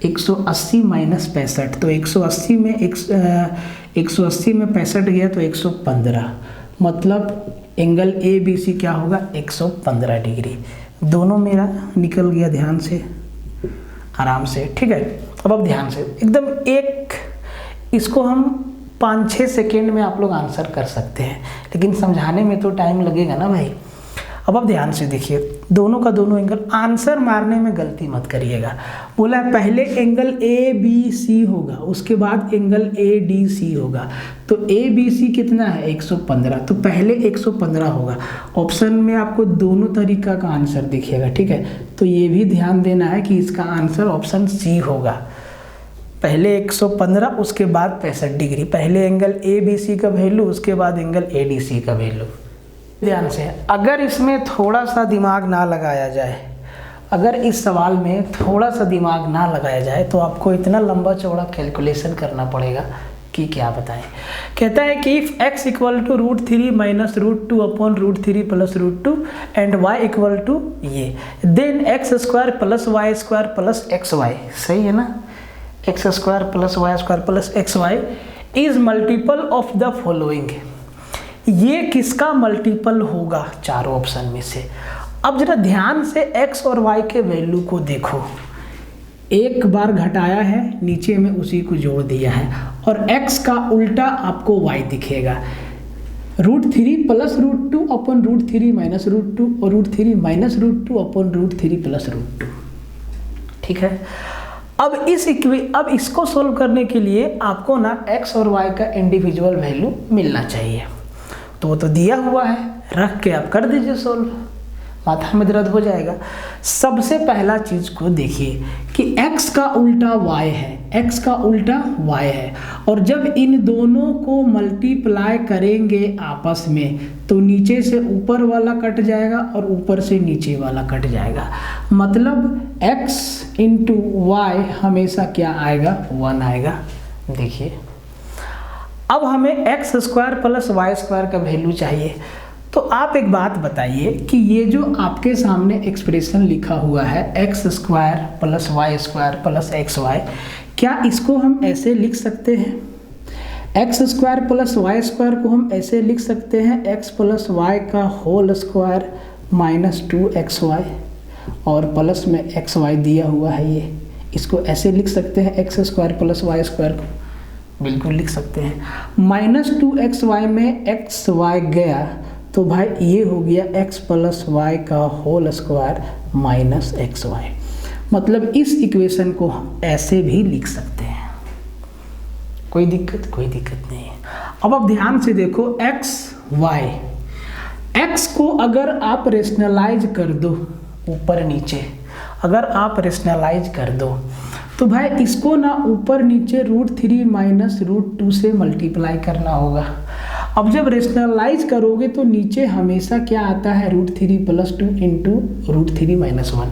180 माइनस 65। तो 180 में 65 गया तो 115, मतलब एंगल ABC क्या होगा, 115 डिग्री। दोनों मेरा निकल गया, ध्यान से आराम से, ठीक है। अब ध्यान से एकदम एक, इसको हम 5-6 सेकेंड में आप लोग आंसर कर सकते हैं, लेकिन समझाने में तो टाइम लगेगा ना भाई। अब आप ध्यान से देखिए, दोनों का दोनों एंगल, आंसर मारने में गलती मत करिएगा। बोला पहले एंगल ABC होगा, उसके बाद एंगल ADC होगा। तो ABC कितना है, 115, तो पहले 115 होगा। ऑप्शन में आपको दोनों तरीका का आंसर दिखेगा, ठीक है। तो ये भी ध्यान देना है कि इसका आंसर ऑप्शन C होगा, पहले 115 उसके बाद 65 डिग्री, पहले एंगल ABC का वैल्यू उसके बाद एंगल ADC का वैल्यू। ध्यान से, अगर इसमें थोड़ा सा दिमाग ना लगाया जाए, अगर इस सवाल में थोड़ा सा दिमाग ना लगाया जाए तो आपको इतना लंबा चौड़ा कैलकुलेशन करना पड़ेगा कि क्या बताएं। कहता है कि if x equal to √3 minus √2 upon √3 plus √2 and y equal to ये, then x² plus y² plus xy, सही है ना, x² plus y² plus xy is multiple of the following. ये किसका मल्टीपल होगा चारों ऑप्शन में से। अब जरा ध्यान से x और y के वैल्यू को देखो, एक बार घटाया है, नीचे में उसी को जोड़ दिया है, और x का उल्टा आपको y दिखेगा, √3 प्लस √2 अपॉन √3 माइनस √2 और √3 माइनस √2 अपॉन √3 प्लस √2, ठीक है। अब इसको सोल्व करने के लिए आपको ना x और y का इंडिविजुअल वैल्यू मिलना चाहिए। तो वो तो दिया हुआ है, रख के आप कर दीजिए सोल्व, माथा में दर्द हो जाएगा। सबसे पहला चीज को देखिए कि x का उल्टा y है, x का उल्टा y है, और जब इन दोनों को मल्टीप्लाई करेंगे आपस में तो नीचे से ऊपर वाला कट जाएगा और ऊपर से नीचे वाला कट जाएगा। मतलब x इंटू y हमेशा क्या आएगा, 1 आएगा। देखिए अब हमें x² प्लस y² का वैल्यू चाहिए, तो आप एक बात बताइए कि ये जो आपके सामने एक्सप्रेशन लिखा हुआ है x square plus y square plus x y, क्या इसको हम ऐसे लिख सकते हैं? X square plus y square को हम ऐसे लिख सकते हैं एक्स प्लस वाई का होल स्क्वायर माइनस 2xy, और प्लस में एक्स वाई दिया हुआ है, ये इसको ऐसे लिख सकते हैं x square plus y square को, बिल्कुल लिख सकते हैं। माइनस 2xy में एक्स वाई गया तो भाई ये हो गया x प्लस वाई का whole square minus x y. मतलब इस इक्वेशन को हम ऐसे भी लिख सकते हैं, कोई दिक्कत नहीं है। अब आप ध्यान से देखो x y, x को अगर आप रेशनलाइज कर दो ऊपर नीचे, अगर आप रेशनलाइज कर दो तो भाई इसको ना ऊपर नीचे √3 माइनस √2 से मल्टीप्लाई करना होगा। अब जब रेशनलाइज करोगे तो नीचे हमेशा क्या आता है √3 प्लस 2 इंटू √3 माइनस 1,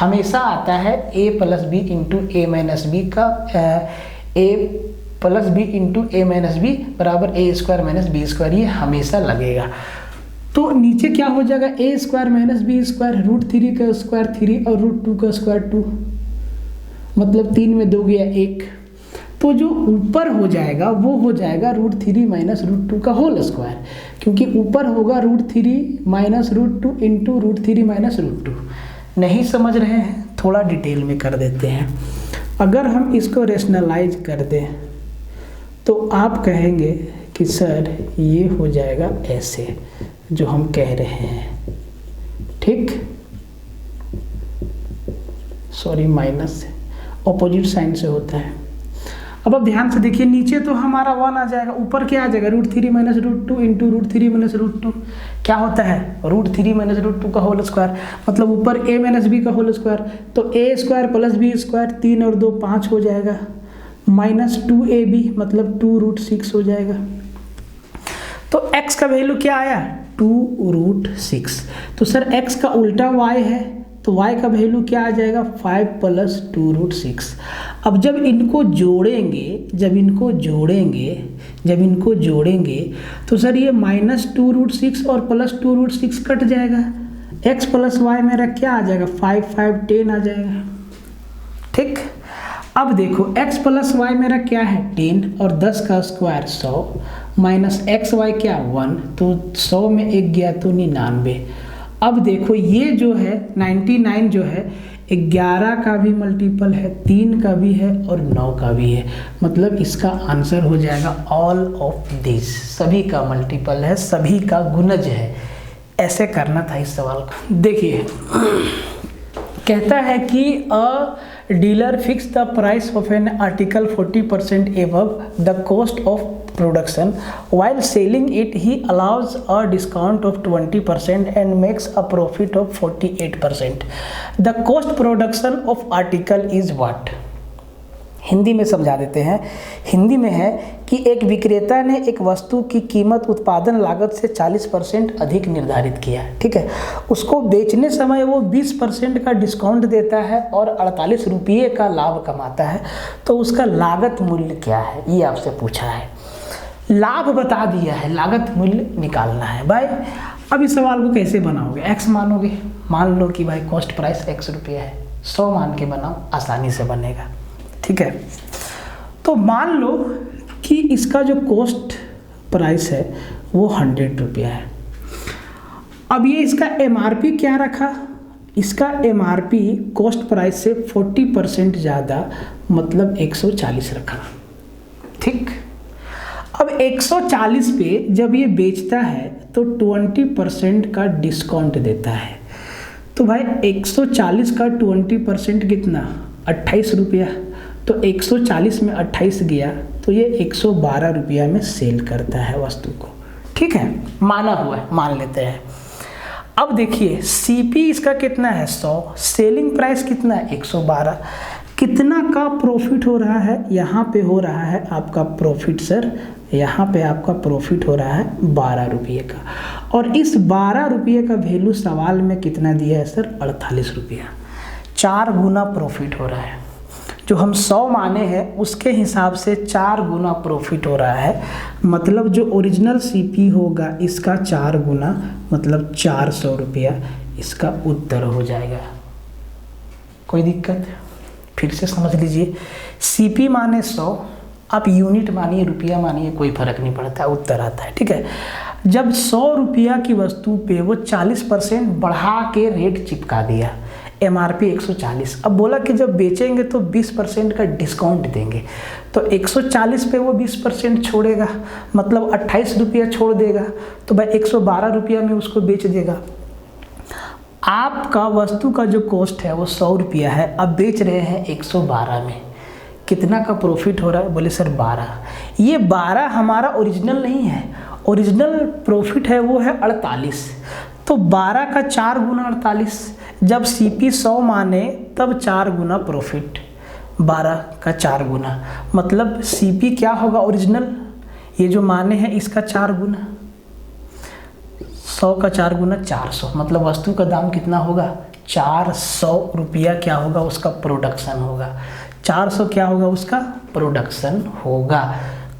हमेशा आता है a plus b into a minus b का a plus b into a minus b बराबर a square minus b square, ये हमेशा लगेगा। तो नीचे क्या हो जाएगा a square minus b square, √3 का स्क्वायर 3 और √2 का स्क्वायर 2, मतलब 3 में 2 गया 1। तो जो ऊपर हो जाएगा वो हो जाएगा √3 माइनस √2 का होल स्क्वायर, क्योंकि ऊपर होगा √3 माइनस √2 इंटू √3 माइनस √2। नहीं समझ रहे हैं, थोड़ा डिटेल में कर देते हैं। अगर हम इसको रेशनलाइज कर दें तो आप कहेंगे कि सर ये हो जाएगा ऐसे जो हम कह रहे हैं, ठीक, सॉरी माइनस ऑपोजिट साइन से होता है। अब आप ध्यान से देखिए, नीचे तो हमारा 1 आ जाएगा, ऊपर क्या आ जाएगा √3 माइनस √2 इंटू √3 माइनस √2, क्या होता है √3 माइनस √2 का होल स्क्वायर, मतलब ऊपर a माइनस बी का होल स्क्वायर, तो a square plus b square 3 और 2 5 हो जाएगा, माइनस 2ab मतलब 2√6 हो जाएगा। तो x का वैल्यू क्या आया 2√6। तो सर x का उल्टा y है, तो y का वैल्यू क्या आ जाएगा 5 प्लस 2√6। अब जब इनको जोड़ेंगे तो सर ये माइनस 2√6 और प्लस 2√6 कट जाएगा, x प्लस वाई मेरा क्या आ जाएगा 5 5 10 आ जाएगा, ठीक। अब देखो x प्लस वाई मेरा क्या है 10 और 10 का स्क्वायर 100 माइनस एक्स वाई क्या 1, तो 100 में 1 गया तो 99। अब देखो ये जो है 99 जो है 11 का भी मल्टीपल है, 3 का भी है और 9 का भी है, मतलब इसका आंसर हो जाएगा ऑल ऑफ दिस, सभी का मल्टीपल है, सभी का गुणज है। ऐसे करना था इस सवाल को। देखिए कहता है कि अ dealer fix the price of an article 40% above the cost of production. While selling it, he allows a discount of 20% and makes a profit of 48%. The cost production of article is what? Hindi में समझा देते हैं। हिंदी में है कि एक विक्रेता ने एक वस्तु की कीमत उत्पादन लागत से 40% अधिक निर्धारित किया, ठीक है। उसको बेचने समय वो 20% का डिस्काउंट देता है और 48 रुपये का लाभ कमाता है, तो उसका लागत मूल्य क्या है, ये आपसे पूछा है। लाभ बता दिया है, लागत मूल्य निकालना है। भाई अब इस सवाल को कैसे बनाओगे, x मानोगे, मान लो कि भाई कॉस्ट प्राइस x रुपये है, 100 मान के बनाओ, आसानी से बनेगा, ठीक है। तो मान लो कि इसका जो कॉस्ट प्राइस है वो 100 रुपया है। अब ये इसका MRP क्या रखा, इसका MRP कॉस्ट प्राइस से 40% ज़्यादा, मतलब 140 रखा, ठीक। अब 140 पे जब ये बेचता है तो 20% का डिस्काउंट देता है, तो भाई 140 का 20% कितना 28 रुपया, तो 140 में 28 गया तो ये 112 रुपया में सेल करता है वस्तु को, ठीक है, माना हुआ है, मान लेते हैं। अब देखिए CP इसका कितना है 100, सेलिंग प्राइस कितना है 112, कितना का प्रॉफिट हो रहा है, यहाँ पे हो रहा है आपका प्रॉफिट सर, यहाँ पे आपका प्रॉफिट हो रहा है 12 रुपये का, और इस 12 रुपये का वैल्यू सवाल में कितना दिया है सर 48 रुपया, 4 गुना प्रॉफिट हो रहा है। जो हम 100 माने हैं उसके हिसाब से 4 गुना प्रॉफिट हो रहा है। मतलब जो ओरिजिनल सीपी होगा इसका 4 गुना, मतलब 400 रुपया इसका उत्तर हो जाएगा। कोई दिक्कत? फिर से समझ लीजिए, सीपी माने 100, आप यूनिट मानिए, रुपया मानिए, कोई फर्क नहीं पड़ता, उत्तर आता है। ठीक है, जब 100 रुपया की वस्तु पे वो 40% बढ़ा के रेट चिपका दिया, MRP 140, अब बोला कि जब बेचेंगे तो 20% का डिस्काउंट देंगे, तो 140 पे वो 20% छोड़ेगा, मतलब 28 रुपया छोड़ देगा, तो भाई 112 रुपया में उसको बेच देगा। आपका वस्तु का जो कॉस्ट है वो 100 रुपया है, अब बेच रहे हैं 112 में, कितना का प्रॉफिट हो रहा है? बोले सर 12। ये 12 हमारा ओरिजिनल नहीं है, ओरिजिनल प्रॉफिट है वो है 48, तो 12 का 4 गुना 48, जब CP 100 माने तब 4 गुना प्रॉफिट, 12 का 4 गुना, मतलब CP क्या होगा ओरिजिनल, ये जो माने हैं इसका 4 गुना, 100 का 4 गुना 400, मतलब वस्तु का दाम कितना होगा? 400 रुपया क्या होगा? उसका प्रोडक्शन होगा। 400 क्या होगा? उसका प्रोडक्शन होगा।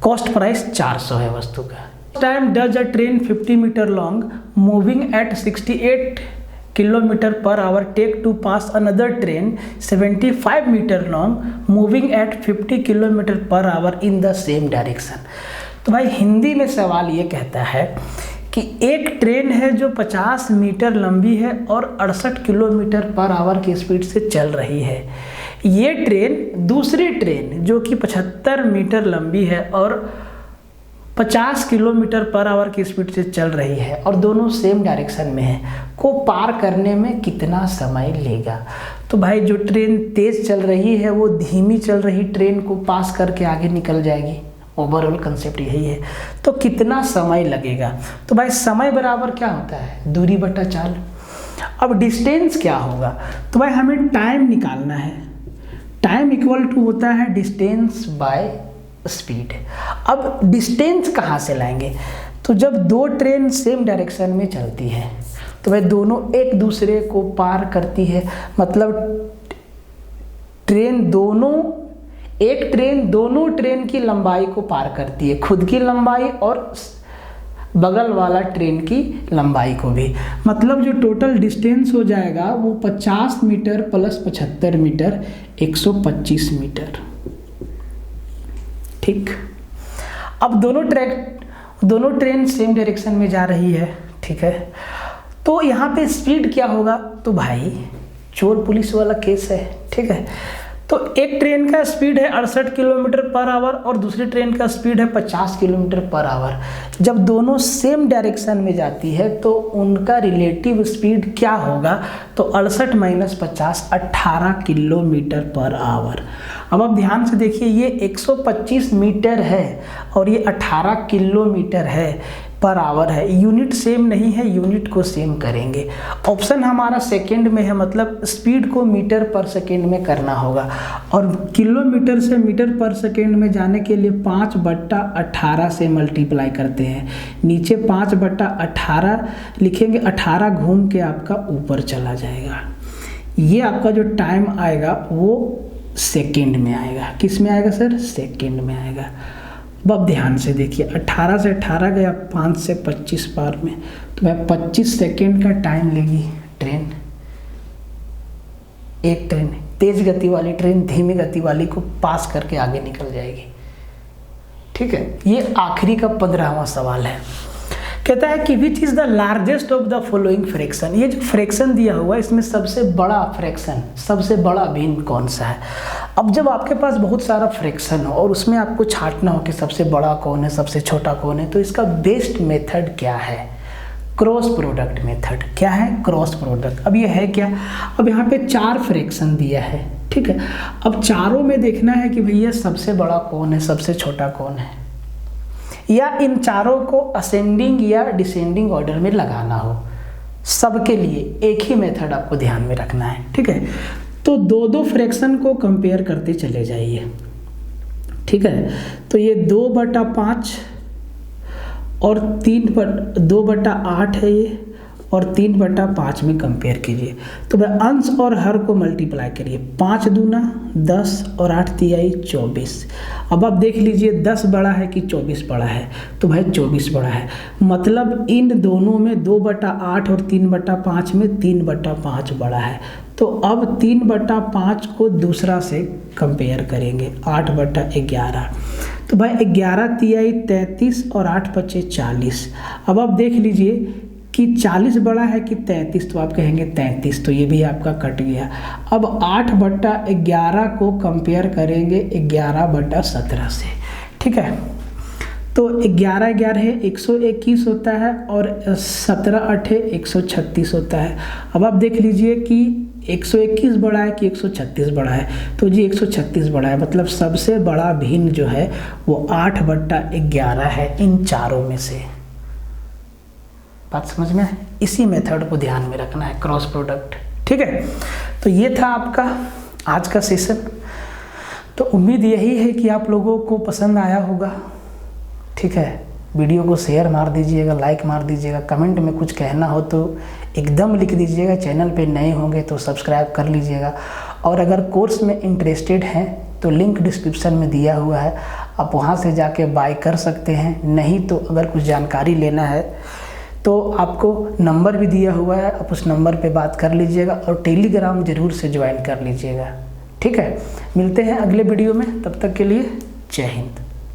कॉस्ट प्राइस 400 है वस्तु का। Time does a train 50 metre long moving at 68 kilometre per hour take to pass another train 75 metre long moving at 50 kilometre per hour in the same direction. तो भाई हिंदी में सवाल ये कहता है कि एक ट्रेन है जो 50 मीटर लंबी है और 68 किलोमीटर पर आवर की स्पीड से चल रही है। ये ट्रेन दूसरी ट्रेन जो कि 75 मीटर लंबी है और 50 किलोमीटर पर आवर की स्पीड से चल रही है और दोनों सेम डायरेक्शन में है, को पार करने में कितना समय लेगा? तो भाई जो ट्रेन तेज चल रही है वो धीमी चल रही ट्रेन को पास करके आगे निकल जाएगी। ओवरऑल कंसेप्ट यही है। तो कितना समय लगेगा? तो भाई समय बराबर क्या होता है? दूरी बटा चाल। अब डिस्टेंस क्या होगा? तो भाई हमें टाइम निकालना है। टाइम इक्वल टू होता है डिस्टेंस बाय स्पीड। अब डिस्टेंस कहाँ से लाएंगे? तो जब दो ट्रेन सेम डायरेक्शन में चलती है तो भाई दोनों एक दूसरे को पार करती है, मतलब एक ट्रेन दोनों ट्रेन की लंबाई को पार करती है, खुद की लंबाई और बगल वाला ट्रेन की लंबाई को भी। मतलब जो टोटल डिस्टेंस हो जाएगा वो 50 मीटर प्लस 75 मीटर 125 मीटर। ठीक, अब दोनों ट्रेन सेम डायरेक्शन में जा रही है। ठीक है, तो यहाँ पे स्पीड क्या होगा? तो भाई चोर पुलिस वाला केस है। ठीक है, तो एक ट्रेन का स्पीड है 68 किलोमीटर पर आवर और दूसरी ट्रेन का स्पीड है 50 किलोमीटर पर आवर। जब दोनों सेम डायरेक्शन में जाती है तो उनका रिलेटिव स्पीड क्या होगा? तो 68 माइनस 50 18 किलोमीटर पर आवर। अब आप ध्यान से देखिए, ये 125 मीटर है और ये 18 किलोमीटर है पर आवर है। यूनिट सेम नहीं है, यूनिट को सेम करेंगे। ऑप्शन हमारा सेकंड में है, मतलब स्पीड को मीटर पर सेकंड में करना होगा और किलोमीटर से मीटर पर सेकंड में जाने के लिए 5/18 से मल्टीप्लाई करते हैं। नीचे 5/18 लिखेंगे, 18 घूम के आपका ऊपर चला जाएगा। ये आपका जो टाइम आएगा वो सेकंड में आएगा। किस में आएगा सर? सेकंड में आएगा। अब ध्यान से देखिए, 18 से 18 गया, 5 से 25 पार में, तो भाई 25 सेकेंड का टाइम लेगी ट्रेन। एक ट्रेन तेज गति वाली ट्रेन धीमी गति वाली को पास करके आगे निकल जाएगी। ठीक है, ये आखिरी का 15वां सवाल है। कहता है कि which is the largest of the following fraction. ये जो फ्रैक्शन दिया हुआ है इसमें सबसे बड़ा फ्रैक्शन, सबसे बड़ा भिन्न कौन सा है? अब जब आपके पास बहुत सारा फ्रैक्शन हो और उसमें आपको छांटना हो कि सबसे बड़ा कौन है, सबसे छोटा कौन है, तो इसका बेस्ट मेथड क्या है? Cross product method. क्या है? Cross product. अब ये है क्या? अब यहाँ पे 4 फ्रैक्शन दिया है। ठीक है, अब चारों में देखना है कि भैया सबसे बड़ा कौन है, सबसे छोटा कौन है, या इन चारों को असेंडिंग या डिसेंडिंग ऑर्डर में लगाना हो। सबके लिए एक ही मेथड आपको ध्यान में रखना है। ठीक है, तो दो फ्रैक्शन को कंपेयर करते चले जाइए। ठीक है, तो ये 2/5 और 2/8 है ये, और 3/5 में कंपेयर कीजिए। तो भाई अंश और हर को मल्टीप्लाई करिए, 5 दूना 10 और 8 तिहाई 24। अब आप देख लीजिए 10 बड़ा है कि 24 बड़ा है, तो भाई 24 बड़ा है, मतलब इन दोनों में 2/8 और 3/5 में 3/5 बड़ा है। तो अब 3/5 को दूसरा से कंपेयर करेंगे, 8/11। तो भाई 11 तिहाई 33 और 8 पचे 40। अब आप देख लीजिए कि 40 बड़ा है कि 33, तो आप कहेंगे 33, तो ये भी आपका कट गया। अब 8/11 को कंपेयर करेंगे 11/17 से, ठीक है। तो 11 11 121 होता है और 17 8 136 होता है। अब आप देख लीजिए कि 121 बड़ा है कि 136 बड़ा है, तो जी 136 बड़ा है, मतलब सबसे बड़ा भिन्न जो है वो 8/11 है इन चारों में से। बात समझ में है? इसी मेथड को ध्यान में रखना है, क्रॉस प्रोडक्ट, ठीक है। तो ये था आपका आज का सेशन। तो उम्मीद यही है कि आप लोगों को पसंद आया होगा, ठीक है। वीडियो को शेयर मार दीजिएगा, लाइक मार दीजिएगा, कमेंट में कुछ कहना हो तो एकदम लिख दीजिएगा। चैनल पे नए होंगे तो सब्सक्राइब कर लीजिएगा, और अगर कोर्स में इंटरेस्टेड हैं तो लिंक डिस्क्रिप्शन में दिया हुआ है, आप वहां से जाके बाय कर सकते हैं। नहीं तो अगर कुछ जानकारी लेना है तो आपको नंबर भी दिया हुआ है, आप उस नंबर पे बात कर लीजिएगा, और टेलीग्राम ज़रूर से ज्वाइन कर लीजिएगा, ठीक है। मिलते हैं अगले वीडियो में, तब तक के लिए जय हिंद।